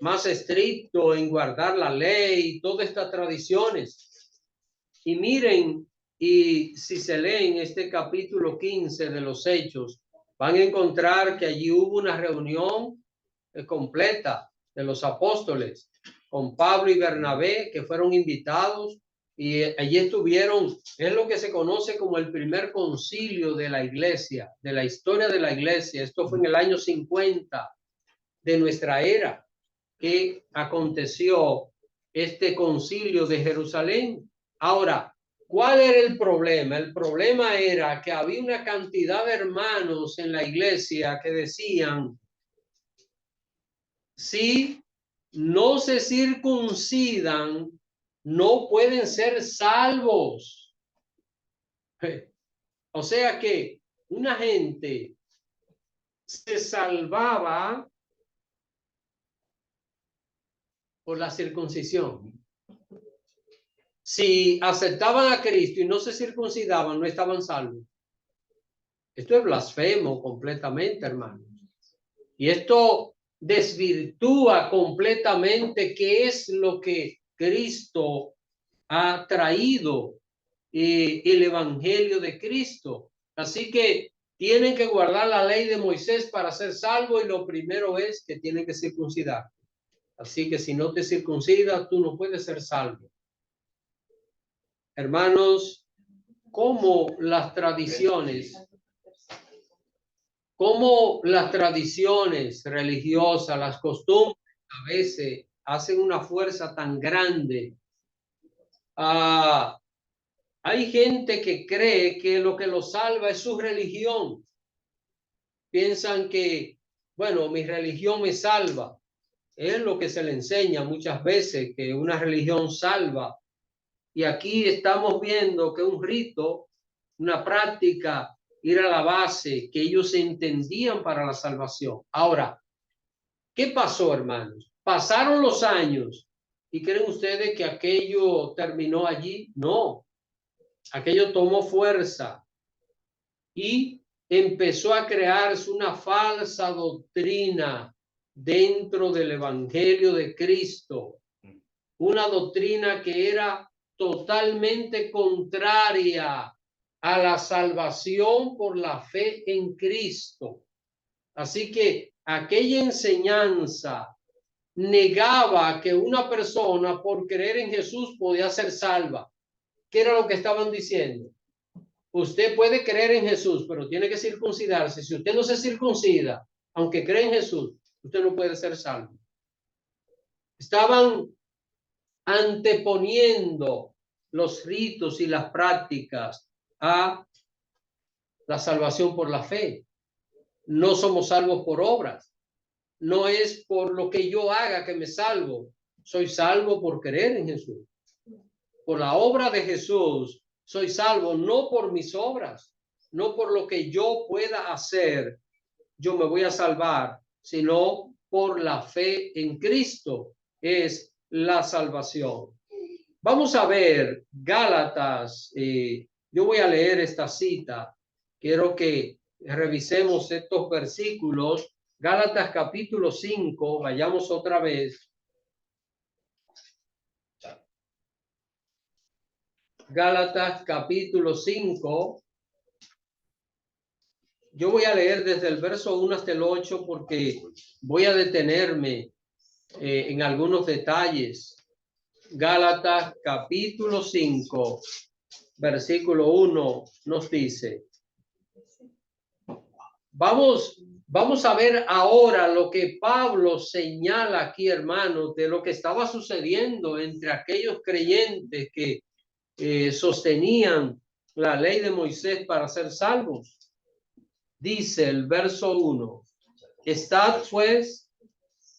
más estricto en guardar la ley y todas estas tradiciones. Y miren, y si se leen este capítulo 15 de los Hechos, van a encontrar que allí hubo una reunión completa de los apóstoles con Pablo y Bernabé, que fueron invitados, y allí estuvieron. Es lo que se conoce como el primer concilio de la iglesia, de la historia de la iglesia. Esto fue en el año 50 de nuestra era que aconteció este concilio de Jerusalén. Ahora, ¿cuál era el problema? El problema era que había una cantidad de hermanos en la iglesia que decían: si no se circuncidan, no pueden ser salvos. O sea que una gente se salvaba por la circuncisión. Si aceptaban a Cristo y no se circuncidaban, no estaban salvos. Esto es blasfemo completamente, hermanos. Y esto desvirtúa completamente qué es lo que Cristo ha traído, el evangelio de Cristo. Así que tienen que guardar la ley de Moisés para ser salvo, y lo primero es que tienen que circuncidar. Así que si no te circuncidas, tú no puedes ser salvo. Hermanos, como las tradiciones religiosas, las costumbres, a veces hacen una fuerza tan grande. Hay gente que cree que lo que los salva es su religión. Piensan que, bueno, mi religión me salva. Es lo que se le enseña muchas veces, que una religión salva. Y aquí estamos viendo que un rito, una práctica, ir a la base, que ellos entendían para la salvación. Ahora, ¿qué pasó, hermanos? Pasaron los años, ¿y creen ustedes que aquello terminó allí? No, aquello tomó fuerza y empezó a crearse una falsa doctrina dentro del evangelio de Cristo, una doctrina que era totalmente contraria a la salvación por la fe en Cristo. Así que aquella enseñanza negaba que una persona por creer en Jesús podía ser salva. ¿Qué era lo que estaban diciendo? Usted puede creer en Jesús, pero tiene que circuncidarse. Si usted no se circuncida, aunque cree en Jesús, usted no puede ser salvo. Estaban anteponiendo los ritos y las prácticas a la salvación por la fe. No somos salvos por obras. No es por lo que yo haga que me salvo. Soy salvo por creer en Jesús. Por la obra de Jesús soy salvo, no por mis obras, no por lo que yo pueda hacer. Yo me voy a salvar, sino por la fe en Cristo es la salvación. Vamos a ver Gálatas. Yo voy a leer esta cita quiero que revisemos estos versículos. Gálatas capítulo 5, vayamos otra vez. Gálatas capítulo 5. Yo voy a leer desde el verso 1 hasta el 8 porque voy a detenerme en algunos detalles. Gálatas capítulo 5, versículo 1 nos dice. Vamos a ver ahora lo que Pablo señala aquí, hermanos, de lo que estaba sucediendo entre aquellos creyentes que sostenían la ley de Moisés para ser salvos. Dice el verso 1, estad pues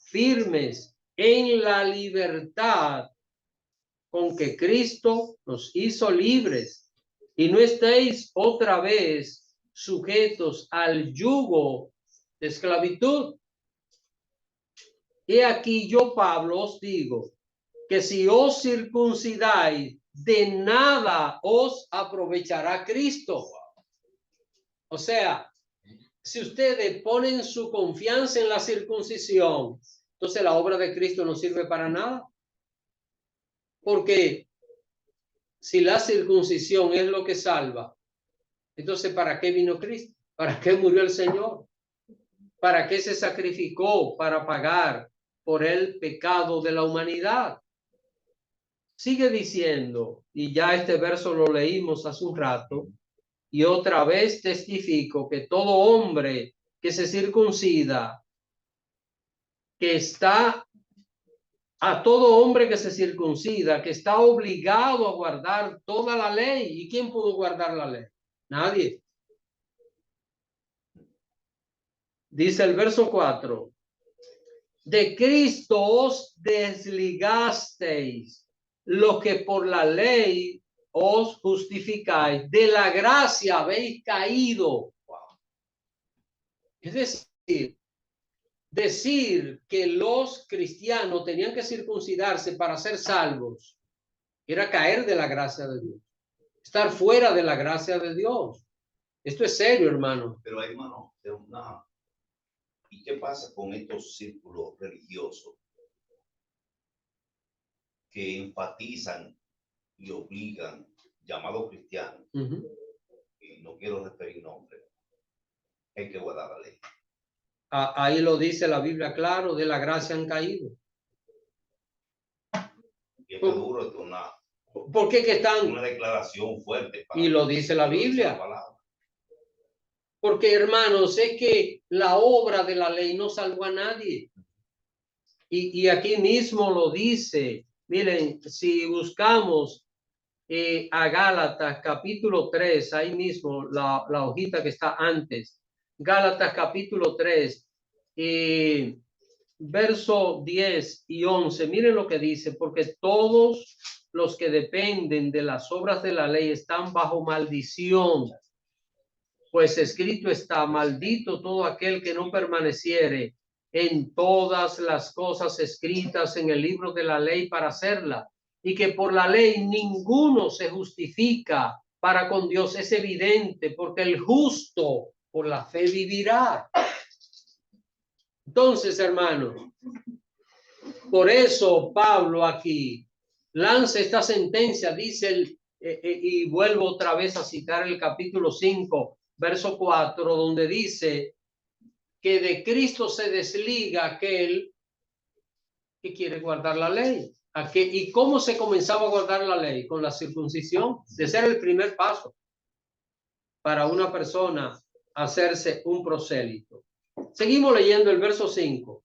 firmes en la libertad con que Cristo nos hizo libres, y no estéis otra vez sujetos al yugo de esclavitud. He aquí yo, Pablo, os digo que si os circuncidáis, de nada os aprovechará Cristo. O sea, si ustedes ponen su confianza en la circuncisión, entonces la obra de Cristo no sirve para nada. Porque si la circuncisión es lo que salva, entonces ¿para qué vino Cristo? ¿Para qué murió el Señor? ¿Para qué se sacrificó? Para pagar por el pecado de la humanidad. Sigue diciendo, y ya este verso lo leímos hace un rato, y otra vez testifico que todo hombre que se circuncida, que está, a todo hombre que se circuncida, que está obligado a guardar toda la ley. ¿Y quién pudo guardar la ley? Nadie. Dice el verso 4, de Cristo os desligasteis, lo que por la ley os justificáis, de la gracia habéis caído. Es decir que los cristianos tenían que circuncidarse para ser salvos era caer de la gracia de Dios, estar fuera de la gracia de Dios. Esto es serio, hermano. Pero hermano, ¿y qué pasa con estos círculos religiosos que enfatizan y obligan, llamados cristianos, y no quiero referir nombres, hay que guardar la ley? Ahí lo dice la Biblia claro, de la gracia han caído. Y esto es duro, esto es ¿Por qué que están? una declaración fuerte. Y lo dice la Biblia. Porque, hermanos, es que la obra de la ley no salvó a nadie. Y aquí mismo lo dice. Miren, si buscamos a Gálatas capítulo 3, ahí mismo la hojita que está antes. Gálatas capítulo 3, verso 10 y 11. Miren lo que dice, porque todos los que dependen de las obras de la ley están bajo maldición. Pues escrito está, maldito todo aquel que no permaneciere en todas las cosas escritas en el libro de la ley para hacerla, y que por la ley ninguno se justifica para con Dios. Es evidente, porque el justo por la fe vivirá. Entonces, hermano, por eso Pablo aquí lanza esta sentencia, dice y vuelvo otra vez a citar el capítulo 5, verso 4, donde dice que de Cristo se desliga aquel que quiere guardar la ley. ¿Y cómo se comenzaba a guardar la ley? Con la circuncisión. Ese era el primer paso para una persona hacerse un prosélito. Seguimos leyendo el verso 5.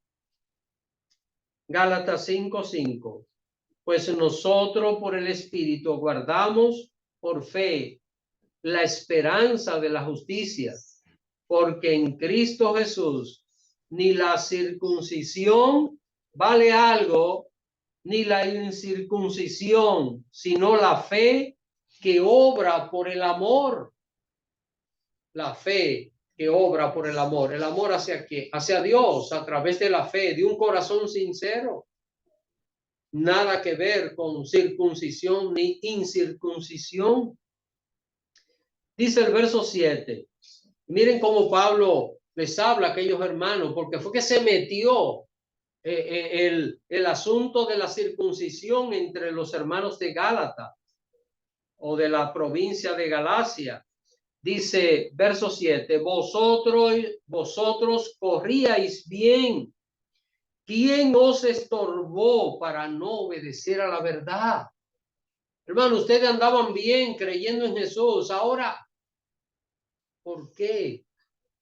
Gálatas 5:5. Pues nosotros por el Espíritu guardamos por fe la esperanza de la justicia, porque en Cristo Jesús ni la circuncisión vale algo, ni la incircuncisión, sino la fe que obra por el amor. La fe que obra por el amor. ¿El amor hacia qué? Hacia Dios, a través de la fe, de un corazón sincero. Nada que ver con circuncisión ni incircuncisión. Dice el verso 7. Miren cómo Pablo les habla a aquellos hermanos, porque fue que se metió el asunto de la circuncisión entre los hermanos de Gálata o de la provincia de Galacia. Dice verso 7, vosotros corríais bien. ¿Quién os estorbó para no obedecer a la verdad? Hermano, ustedes andaban bien creyendo en Jesús. Ahora, ¿por qué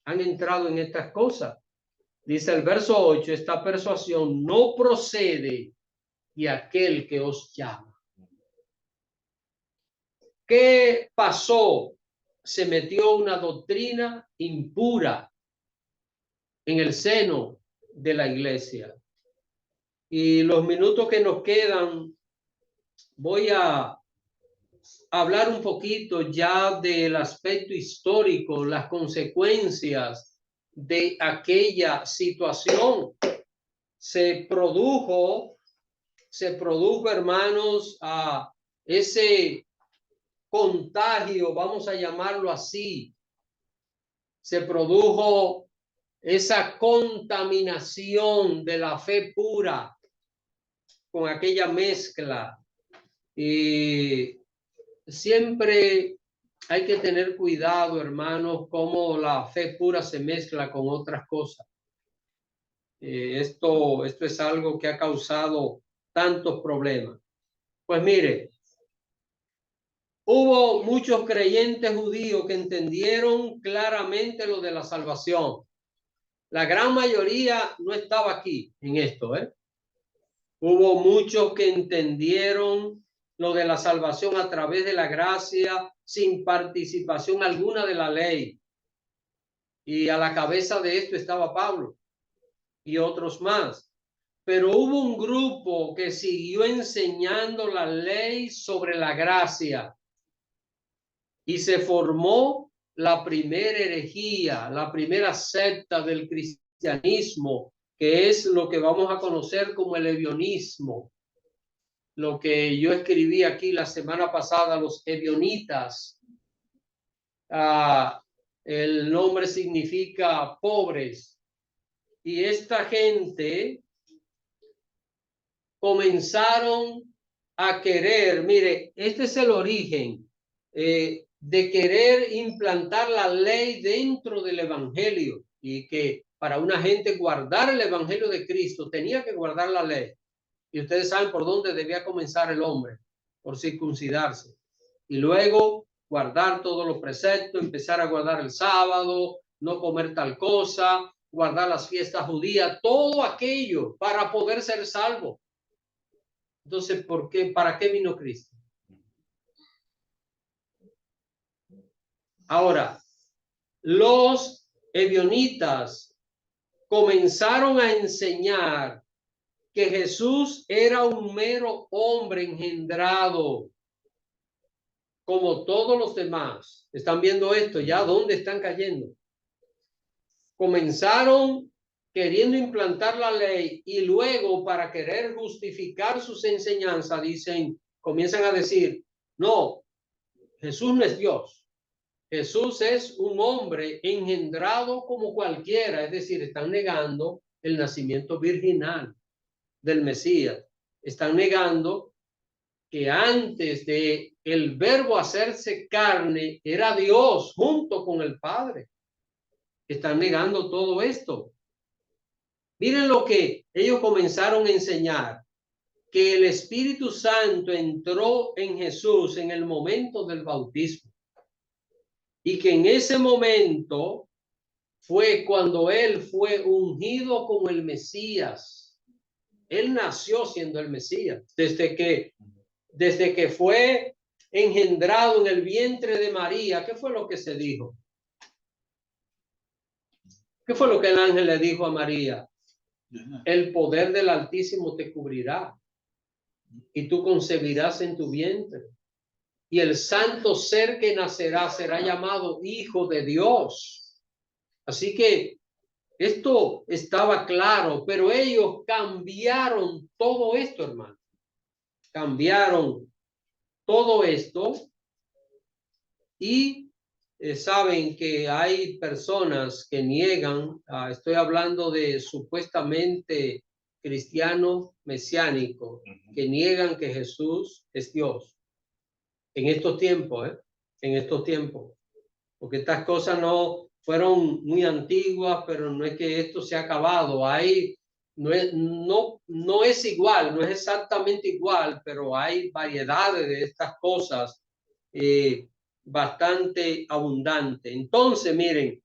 han entrado en estas cosas? Dice el verso 8, esta persuasión no procede de aquel que os llama. ¿Qué pasó? Se metió una doctrina impura en el seno de la iglesia. Y los minutos que nos quedan, voy a hablar un poquito ya del aspecto histórico, las consecuencias de aquella situación. Se produjo, hermanos, a ese contagio, vamos a llamarlo así. Se produjo esa contaminación de la fe pura con aquella mezcla. Y siempre hay que tener cuidado, hermanos, cómo la fe pura se mezcla con otras cosas. Esto es algo que ha causado tantos problemas. Pues mire, hubo muchos creyentes judíos que entendieron claramente lo de la salvación. La gran mayoría no estaba aquí en esto, ¿eh? Hubo muchos que entendieron lo de la salvación a través de la gracia, sin participación alguna de la ley. Y a la cabeza de esto estaba Pablo y otros más. Pero hubo un grupo que siguió enseñando la ley sobre la gracia. Y se formó la primera herejía, la primera secta del cristianismo, que es lo que vamos a conocer como el ebionismo. Lo que yo escribí aquí la semana pasada, los ebionitas. El nombre significa pobres. Y esta gente comenzaron a querer, mire, este es el origen de querer implantar la ley dentro del evangelio, y que para una gente guardar el evangelio de Cristo tenía que guardar la ley. Y ustedes saben por dónde debía comenzar el hombre, por circuncidarse. Y luego guardar todos los preceptos, empezar a guardar el sábado, no comer tal cosa, guardar las fiestas judías, todo aquello para poder ser salvo. Entonces, ¿por qué? ¿Para qué vino Cristo? Ahora, los ebionitas comenzaron a enseñar que Jesús era un mero hombre engendrado, como todos los demás. ¿Están viendo esto? ¿Ya dónde están cayendo? Comenzaron queriendo implantar la ley y luego, para querer justificar sus enseñanzas, comienzan a decir, no, Jesús no es Dios. Jesús es un hombre engendrado como cualquiera. Es decir, están negando el nacimiento virginal del Mesías. Están negando que antes de el verbo hacerse carne era Dios junto con el Padre. Están negando todo esto. Miren lo que ellos comenzaron a enseñar, que el Espíritu Santo entró en Jesús en el momento del bautismo, y que en ese momento fue cuando él fue ungido como el Mesías. Él nació siendo el Mesías. Desde que fue engendrado en el vientre de María, ¿qué fue lo que se dijo? ¿Qué fue lo que el ángel le dijo a María? El poder del Altísimo te cubrirá y tú concebirás en tu vientre, y el santo ser que nacerá será llamado Hijo de Dios. Así que esto estaba claro, pero ellos cambiaron todo esto, hermano. Cambiaron todo esto y saben que hay personas que niegan, estoy hablando de supuestamente cristianos mesiánicos, que niegan que Jesús es Dios. En estos tiempos, en estos tiempos. Porque estas cosas no fueron muy antiguas, pero no es que esto se ha acabado. No es igual, no es exactamente igual, pero hay variedades de estas cosas bastante abundante. Entonces, miren,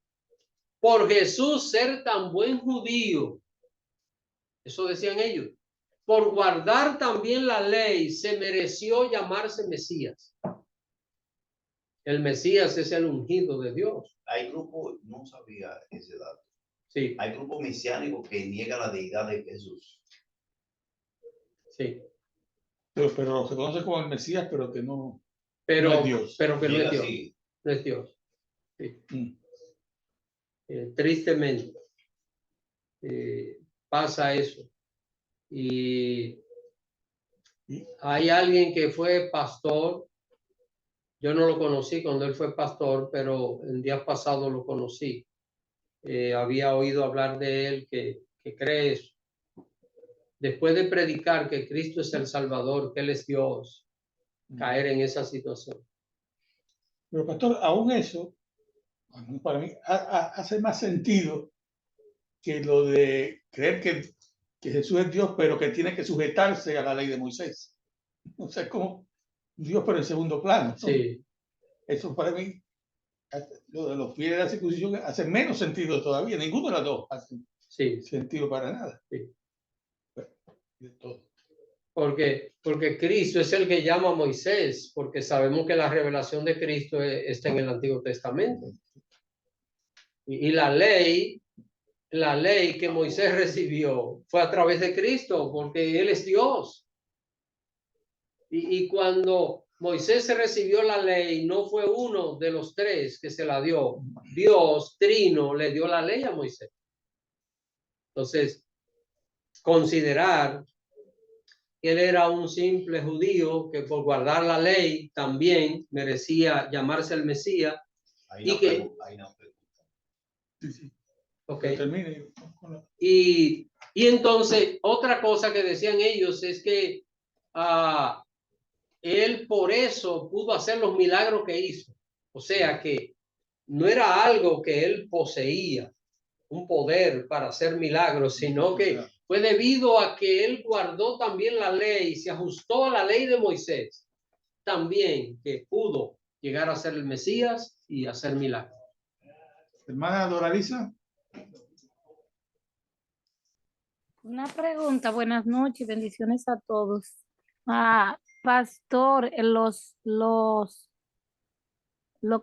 por Jesús ser tan buen judío, eso decían ellos, por guardar también la ley, se mereció llamarse Mesías. El Mesías es el ungido de Dios. Hay grupos, no sabía ese dato. Sí, Hay grupos mesiánicos que niegan la deidad de Jesús. sí. Pero lo reconoce como el Mesías, pero que no, Pero, no es Dios. pero que no Niega es Dios. así. No es Dios. Sí. Mm. Tristemente pasa eso. Y hay alguien que fue pastor. Yo no lo conocí cuando él fue pastor, pero el día pasado lo conocí. Había oído hablar de él que cree eso. Después de predicar que Cristo es el Salvador, que Él es Dios, caer en esa situación. Pero pastor, aún eso, para mí, hace más sentido que lo de creer que Jesús es Dios, pero que tiene que sujetarse a la ley de Moisés. O sea, es como Dios, pero en segundo plano, ¿no? Sí, Eso para mí, lo de los fieles de la circuncisión hace menos sentido todavía. Ninguno de los dos hace sí. sentido para nada. Sí. Bueno, de todo. Porque Cristo es el que llama a Moisés, porque sabemos que la revelación de Cristo está en el Antiguo Testamento. Y la ley que Moisés recibió fue a través de Cristo, porque Él es Dios. Y cuando Moisés recibió la ley, no fue uno de los tres que se la dio. Dios, Trino, le dio la ley a Moisés. Entonces, considerar que él era un simple judío que por guardar la ley también merecía llamarse el Mesías. Hay Y una que- pregunta, hay una pregunta. Sí, sí. Okay. Que termine. Y entonces, otra cosa que decían ellos es que él por eso pudo hacer los milagros que hizo. O sea que no era algo que él poseía, un poder para hacer milagros, sino que fue debido a que él guardó también la ley, se ajustó a la ley de Moisés, también que pudo llegar a ser el Mesías y hacer milagros. Hermana Doraliza. Una pregunta, buenas noches, bendiciones a todos. Pastor, los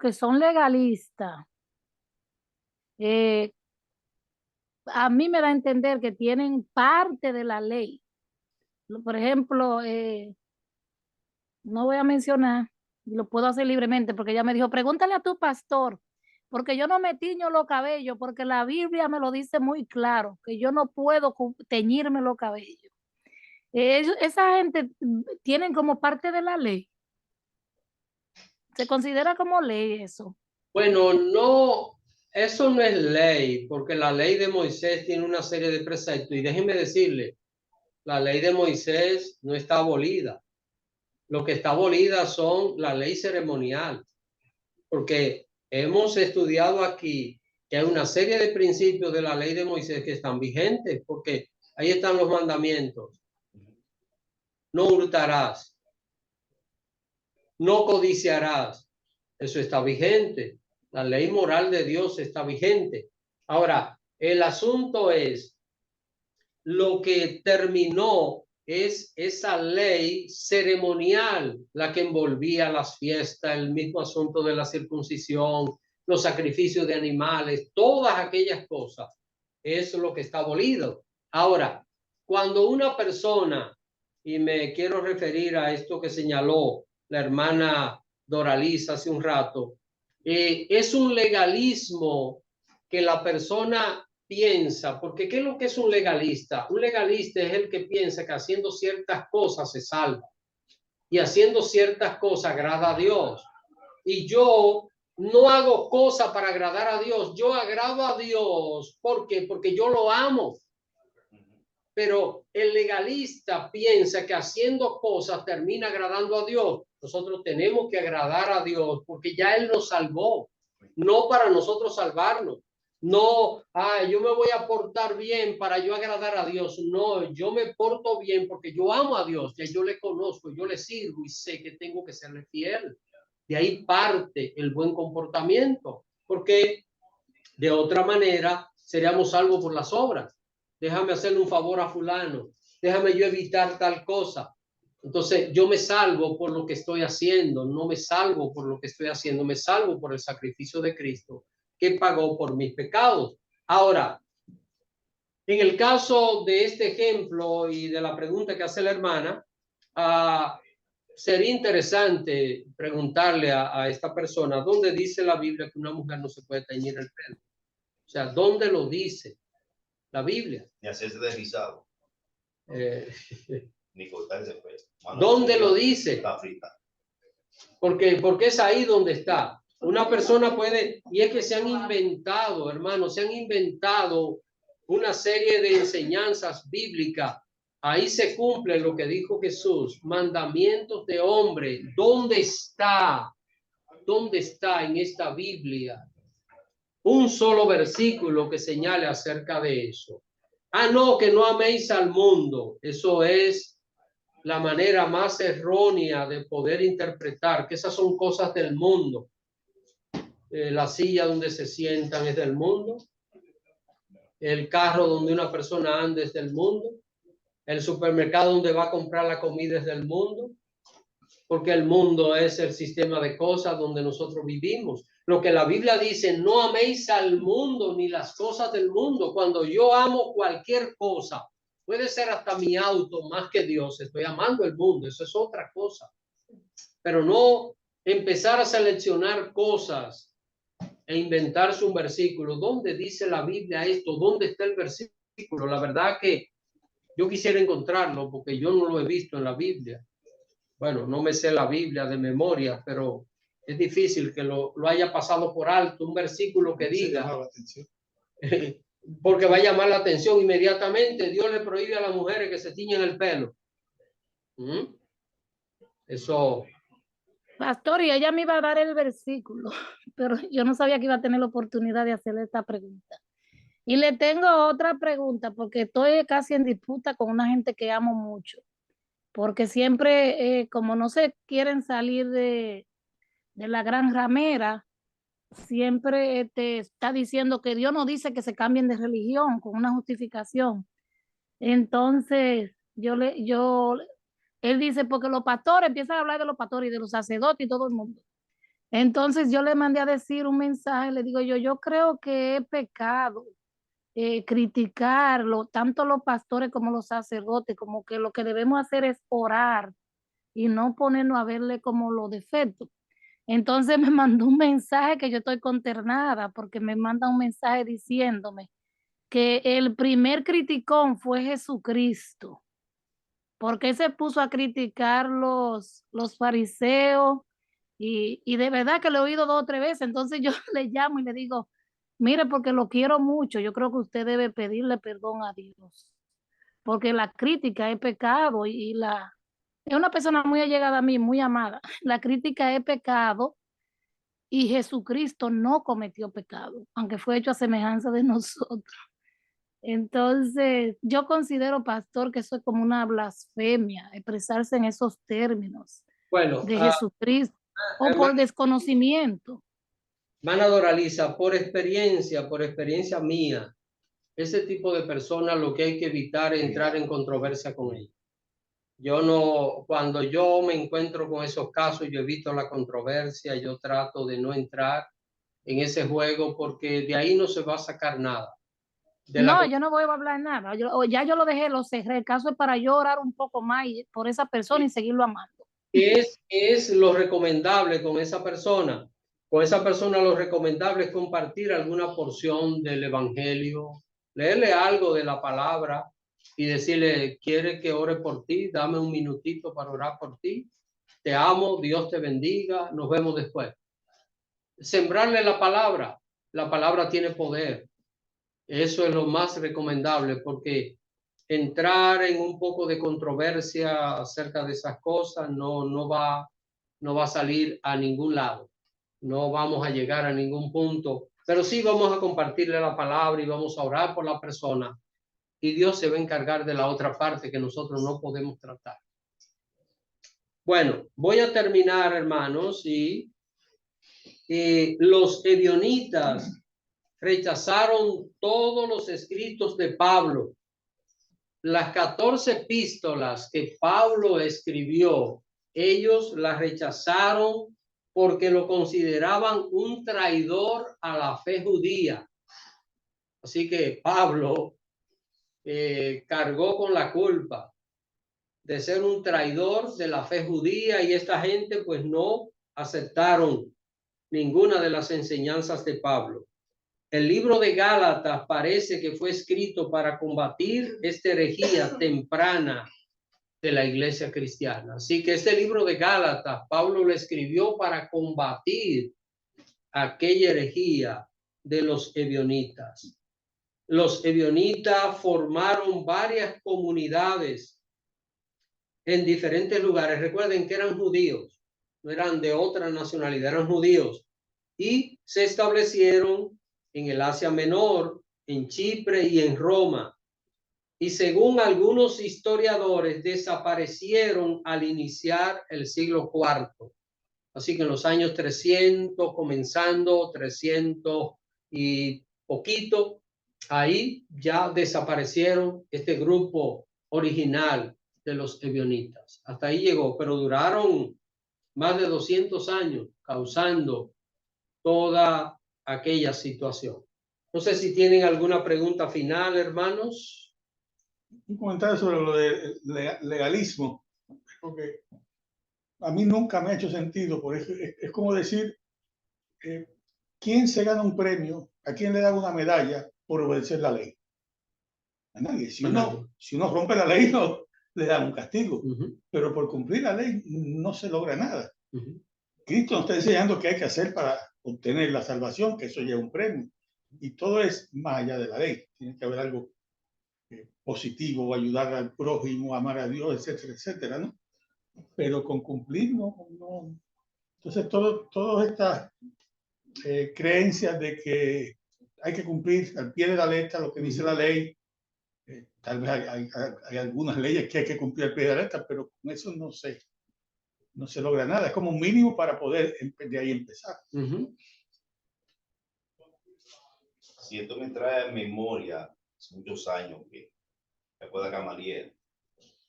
que son legalistas, a mí me da a entender que tienen parte de la ley. Por ejemplo, no voy a mencionar, y lo puedo hacer libremente, porque ella me dijo, pregúntale a tu pastor, porque yo no me tiño los cabellos, porque la Biblia me lo dice muy claro, que yo no puedo teñirme los cabellos. Esa gente tienen como parte de la ley. ¿Se considera como ley eso? Bueno, no, eso no es ley, porque la ley de Moisés tiene una serie de preceptos. Y déjenme decirle, la ley de Moisés no está abolida. Lo que está abolida son la ley ceremonial, porque hemos estudiado aquí que hay una serie de principios de la ley de Moisés que están vigentes, porque ahí están los mandamientos. No hurtarás, no codiciarás, eso está vigente. La ley moral de Dios está vigente. Ahora, el asunto es, lo que terminó es esa ley ceremonial, la que envolvía las fiestas, el mismo asunto de la circuncisión, los sacrificios de animales, todas aquellas cosas. Eso es lo que está abolido. Ahora, cuando una persona, y me quiero referir a esto que señaló la hermana Doraliza hace un rato, es un legalismo que la persona piensa, porque ¿qué es lo que es un legalista? Un legalista es el que piensa que haciendo ciertas cosas se salva y haciendo ciertas cosas agrada a Dios. Y yo no hago cosas para agradar a Dios. Yo agrado a Dios. ¿Por qué? Porque yo lo amo. Pero el legalista piensa que haciendo cosas termina agradando a Dios. Nosotros tenemos que agradar a Dios porque ya Él nos salvó, no para nosotros salvarnos. No, yo me voy a portar bien para yo agradar a Dios. No, yo me porto bien porque yo amo a Dios, ya yo le conozco, yo le sirvo y sé que tengo que serle fiel. De ahí parte el buen comportamiento, porque de otra manera seríamos salvos por las obras. Déjame hacerle un favor a fulano, déjame yo evitar tal cosa. Entonces yo me salvo por lo que estoy haciendo, no me salvo por lo que estoy haciendo, me salvo por el sacrificio de Cristo que pagó por mis pecados. Ahora, en el caso de este ejemplo y de la pregunta que hace la hermana, sería interesante preguntarle a esta persona, ¿dónde dice la Biblia que una mujer no se puede teñir el pelo? O sea, ¿dónde lo dice la Biblia? Ni hacerse deslizado. Ni cortarse el pelo. ¿Dónde lo dice? Está frita. Porque es ahí donde está. Una persona puede, y es que se han inventado, hermanos, se han inventado una serie de enseñanzas bíblicas. Ahí se cumple lo que dijo Jesús, mandamientos de hombre. ¿Dónde está? ¿Dónde está en esta Biblia un solo versículo que señale acerca de eso? No, que no améis al mundo. Eso es la manera más errónea de poder interpretar que esas son cosas del mundo. La silla donde se sientan es del mundo. El carro donde una persona anda es del mundo. El supermercado donde va a comprar la comida es del mundo. Porque el mundo es el sistema de cosas donde nosotros vivimos. Lo que la Biblia dice, no améis al mundo ni las cosas del mundo. Cuando yo amo cualquier cosa, puede ser hasta mi auto más que Dios, estoy amando el mundo, eso es otra cosa. Pero no empezar a seleccionar cosas e inventarse un versículo. ¿Dónde dice la Biblia esto? ¿Dónde está el versículo? La verdad que yo quisiera encontrarlo porque yo no lo he visto en la Biblia. Bueno, no me sé la Biblia de memoria, pero es difícil que lo haya pasado por alto, un versículo que diga, porque va a llamar la atención inmediatamente. Dios le prohíbe a las mujeres que se tiñen el pelo. Eso. Pastor, y ella me iba a dar el versículo, pero yo no sabía que iba a tener la oportunidad de hacerle esta pregunta. Y le tengo otra pregunta, porque estoy casi en disputa con una gente que amo mucho, porque siempre, como no se quieren salir de la gran ramera, siempre te está diciendo que Dios no dice que se cambien de religión con una justificación. Entonces, él dice, porque los pastores empiezan a hablar de los pastores y de los sacerdotes y todo el mundo. Entonces yo le mandé a decir un mensaje, le digo yo creo que es pecado criticarlo, tanto los pastores como los sacerdotes, como que lo que debemos hacer es orar y no ponernos a verle como los defectos. Entonces me mandó un mensaje que yo estoy consternada porque me manda un mensaje diciéndome que el primer criticón fue Jesucristo, porque se puso a criticar los fariseos y de verdad que lo he oído 2 o 3 veces. Entonces yo le llamo y le digo, mire, porque lo quiero mucho, yo creo que usted debe pedirle perdón a Dios, porque la crítica es pecado es una persona muy allegada a mí, muy amada. La crítica es pecado y Jesucristo no cometió pecado, aunque fue hecho a semejanza de nosotros. Entonces, yo considero, pastor, que eso es como una blasfemia, expresarse en esos términos de Jesucristo, o por desconocimiento. Hermana Doralisa, por experiencia mía, ese tipo de personas lo que hay que evitar es entrar en controversia con ellos. Cuando yo me encuentro con esos casos, yo evito la controversia, yo trato de no entrar en ese juego porque de ahí no se va a sacar nada. Yo no voy a hablar nada. Ya yo lo dejé, lo cerré. El caso es para yo orar un poco más por esa persona y seguirlo amando. ¿Qué es lo recomendable con esa persona? Con esa persona lo recomendable es compartir alguna porción del evangelio, leerle algo de la palabra y decirle, ¿quiere que ore por ti? Dame un minutito para orar por ti. Te amo, Dios te bendiga, nos vemos después. sembrarle la palabra. La palabra tiene poder. Eso es lo más recomendable, porque entrar en un poco de controversia acerca de esas cosas no va a salir a ningún lado. No vamos a llegar a ningún punto, pero sí vamos a compartirle la palabra y vamos a orar por la persona, y Dios se va a encargar de la otra parte que nosotros no podemos tratar. Bueno, voy a terminar, hermanos, y los ebionitas rechazaron todos los escritos de Pablo. Las 14 epístolas que Pablo escribió, ellos las rechazaron porque lo consideraban un traidor a la fe judía. Así que Pablo cargó con la culpa de ser un traidor de la fe judía, y esta gente pues no aceptaron ninguna de las enseñanzas de Pablo. El libro de Gálatas parece que fue escrito para combatir esta herejía temprana de la iglesia cristiana. Así que este libro de Gálatas, Pablo lo escribió para combatir aquella herejía de los ebionitas. Los ebionitas formaron varias comunidades en diferentes lugares. Recuerden que eran judíos, no eran de otra nacionalidad, eran judíos, y se establecieron en el Asia Menor, en Chipre y en Roma. Y según algunos historiadores, desaparecieron al iniciar el siglo IV. Así que en los años 300, comenzando 300 y poquito, ahí ya desaparecieron este grupo original de los ebionitas. Hasta ahí llegó, pero duraron más de 200 años causando toda aquella situación. No sé si tienen alguna pregunta final, hermanos. Un comentario sobre lo de legalismo, porque a mí nunca me ha hecho sentido. Por eso es como decir, ¿quién se gana un premio? ¿A quién le dan una medalla por obedecer la ley? A nadie. Si uno rompe la ley, no le dan un castigo. Pero por cumplir la ley no se logra nada. Cristo nos está enseñando qué hay que hacer para obtener la salvación, que eso ya es un premio. Y todo es más allá de la ley. Tiene que haber algo positivo, ayudar al prójimo, amar a Dios, etcétera, etcétera, ¿no? Pero con cumplir no. Entonces, todas estas creencias de que hay que cumplir al pie de la letra lo que dice la ley, tal vez hay algunas leyes que hay que cumplir al pie de la letra, pero con eso no se logra nada. Es como un mínimo para poder de ahí empezar. Si esto me trae a memoria hace muchos años que me acuerdo a Gamaliel,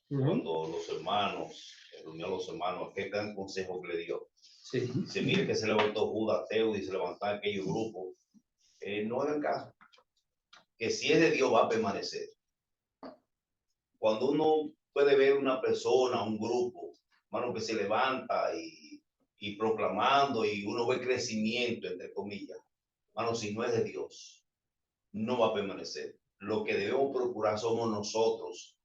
cuando los hermanos, reunió a los hermanos, qué gran consejo que le dio. Sí. Dice, mire que se levantó Judas, ateo, y se levantaron aquellos grupos. No hagan caso, que si es de Dios va a permanecer. Cuando uno puede ver una persona, un grupo, hermano, que se levanta y proclamando, y uno ve crecimiento, entre comillas, hermano, si no es de Dios, no va a permanecer. Lo que debemos procurar somos nosotros.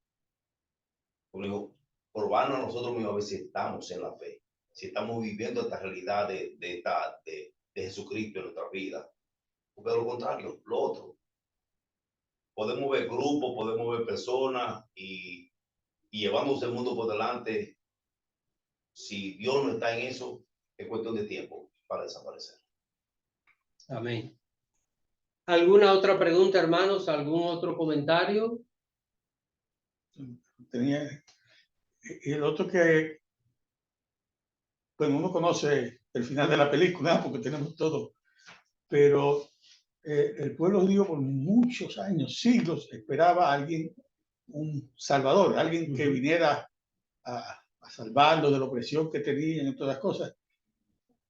Como digo, probarnos nosotros mismos a ver si estamos en la fe, si estamos viviendo esta realidad de Jesucristo en nuestra vida. Porque de lo contrario, lo otro. Podemos ver grupos, podemos ver personas y llevamos el mundo por delante. Si Dios no está en eso, es cuestión de tiempo para desaparecer. Amén. ¿Alguna otra pregunta, hermanos? ¿Algún otro comentario? Tenía el otro que, bueno, uno conoce el final de la película porque tenemos todo, pero el pueblo judío por muchos años, siglos, esperaba a alguien, un salvador, alguien que viniera a salvarlo de la opresión que tenían y todas las cosas.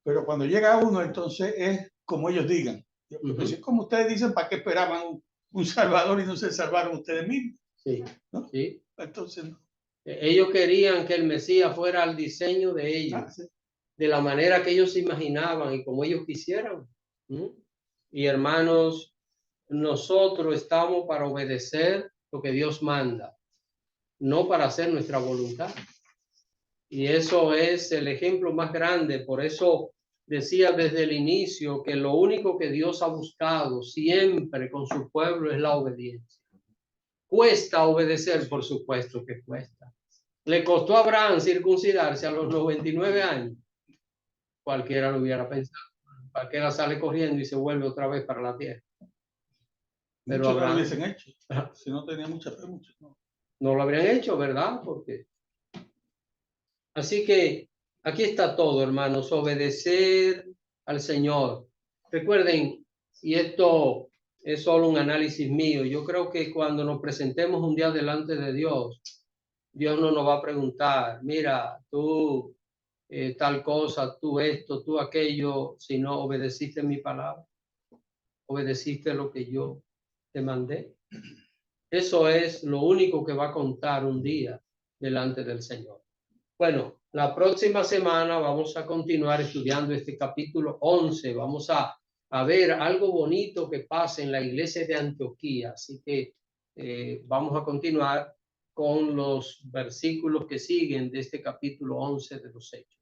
Pero cuando llega uno, entonces es como ellos digan. Pues es como ustedes dicen, ¿para qué esperaban un salvador y no se salvaron ustedes mismos? Sí, ¿no? Sí. Entonces, no. Ellos querían que el Mesías fuera al diseño de ellos, Sí. de la manera que ellos imaginaban y como ellos quisieran. Y hermanos, nosotros estamos para obedecer lo que Dios manda, no para hacer nuestra voluntad. Y eso es el ejemplo más grande. Por eso decía desde el inicio que lo único que Dios ha buscado siempre con su pueblo es la obediencia. Cuesta obedecer, por supuesto que cuesta. Le costó a Abraham circuncidarse a los 99 años. Cualquiera lo hubiera pensado. Cualquiera sale corriendo y se vuelve otra vez para la tierra. Pero Muchos no lo Abraham hubiesen hecho. Si no tenía mucha fe, muchos no. no lo habrían hecho, ¿verdad? Porque... Así que aquí está todo, hermanos. Obedecer al Señor. Recuerden, y esto es solo un análisis mío, yo creo que cuando nos presentemos un día delante de Dios, Dios no nos va a preguntar, mira, tú tal cosa, tú esto, tú aquello, si no obedeciste mi palabra, obedeciste lo que yo te mandé. Eso es lo único que va a contar un día delante del Señor. Bueno, la próxima semana vamos a continuar estudiando este capítulo 11. Vamos a ver algo bonito que pasa en la iglesia de Antioquía. Así que vamos a continuar con los versículos que siguen de este capítulo 11 de los Hechos.